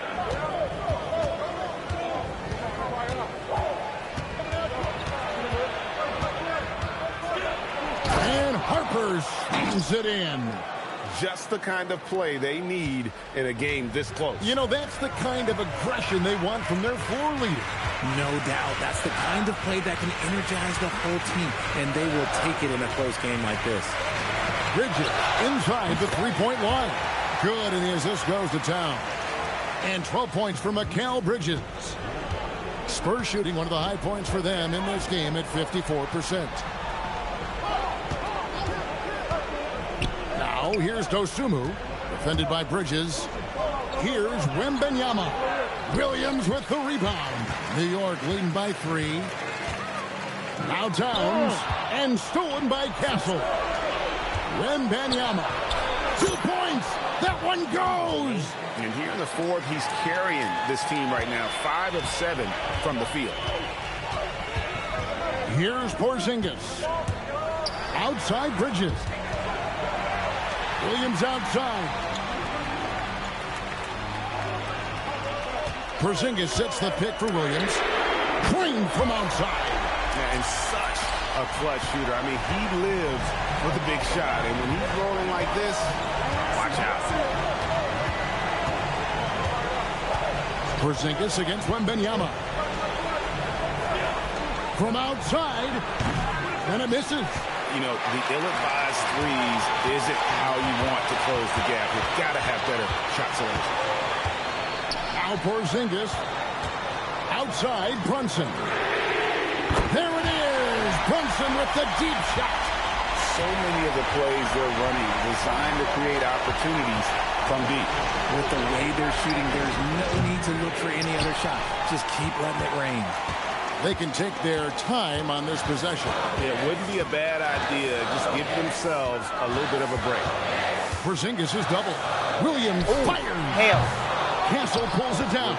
And Harper slams it in. Just the kind of play they need in a game this close. You know, that's the kind of aggression they want from their floor leader. No doubt. That's the kind of play that can energize the whole team, and they will take it in a close game like this. Bridges inside the 3-point line. Good, and the assist goes to Town. And 12 points for Mikal Bridges. Spurs shooting one of the high points for them in this game at 54%. Now here's Dosunmu, defended by Bridges. Here's Wembanyama. Williams with the rebound. New York leading by 3. Now Towns, and stolen by Castle. Wembanyama. 2 points. That one goes. And here in the fourth, he's carrying this team right now. 5 of 7 from the field. Here's Porzingis. Outside Bridges. Williams outside. Porzingis sets the pick for Williams. Green from outside. And such a clutch shooter. I mean, he lives with a big shot. And when he's rolling like this, watch out. Porzingis against Wembanyama. From outside. And it misses. You know, the ill-advised threes isn't how you want to close the gap. You've got to have better shot selection. Now Porzingis. Outside Brunson. There it is. Brunson with the deep shot. So many of the plays they're running designed to create opportunities from deep. With the way they're shooting, there's no need to look for any other shot. Just keep letting it rain. They can take their time on this possession. It wouldn't be a bad idea. Just give themselves a little bit of a break. Porzingis is double. Williams fires. Hell. Castle pulls it down.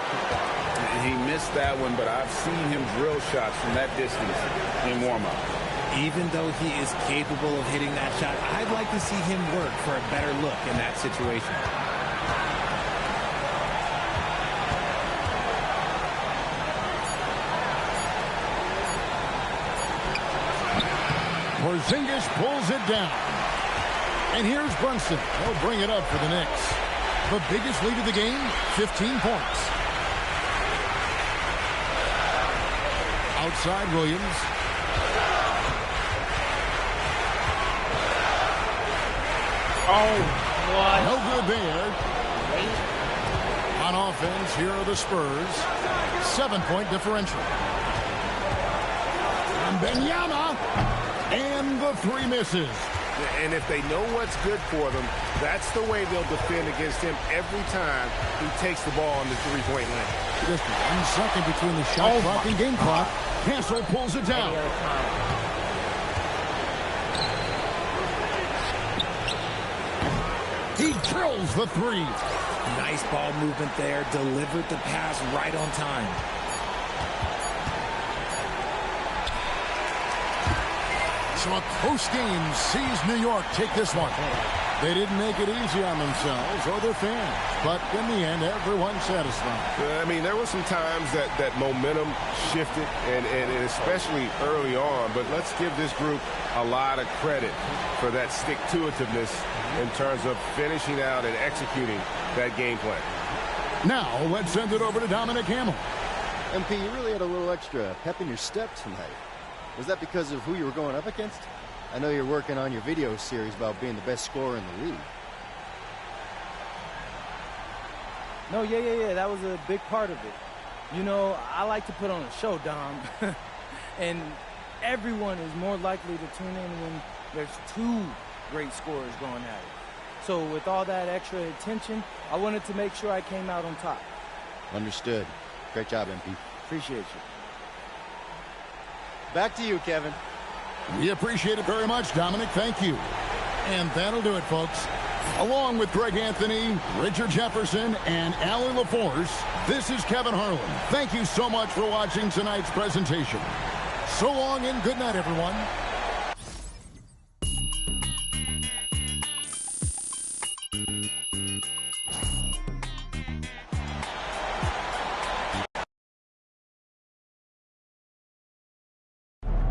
He missed that one, but I've seen him drill shots from that distance in warm-up. Even though he is capable of hitting that shot, I'd like to see him work for a better look in that situation. Porzingis pulls it down. And here's Brunson. He'll bring it up for the Knicks. The biggest lead of the game, 15 points. Outside Williams. Oh, what? No good there. On offense, here are the Spurs. 7-point differential. And Wembanyama. And the 3 misses. And if they know what's good for them, that's the way they'll defend against him every time he takes the ball on the three-point line. Just 1 second between the shot clock and game clock. Castle pulls it down. He drills the three. Nice ball movement there. Delivered the pass right on time. So a close game sees New York take this one. They didn't make it easy on themselves or their fans, but in the end, everyone's satisfied. I mean, there were some times that momentum shifted, and especially early on, but let's give this group a lot of credit for that stick-to-itiveness in terms of finishing out and executing that game plan. Now, let's send it over to Dominic Hamill. MP, you really had a little extra pep in your step tonight. Was that because of who you were going up against? I know you're working on your video series about being the best scorer in the league. No, yeah. That was a big part of it. You know, I like to put on a show, Dom. And everyone is more likely to tune in when there's two great scorers going at it. So with all that extra attention, I wanted to make sure I came out on top. Understood. Great job, MP. Appreciate you. Back to you, Kevin. We appreciate it very much, Dominic. Thank you. And that'll do it, folks. Along with Greg Anthony, Richard Jefferson, and Allie LaForce, this is Kevin Harlan. Thank you so much for watching tonight's presentation. So long and good night, everyone.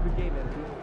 Good game, MP.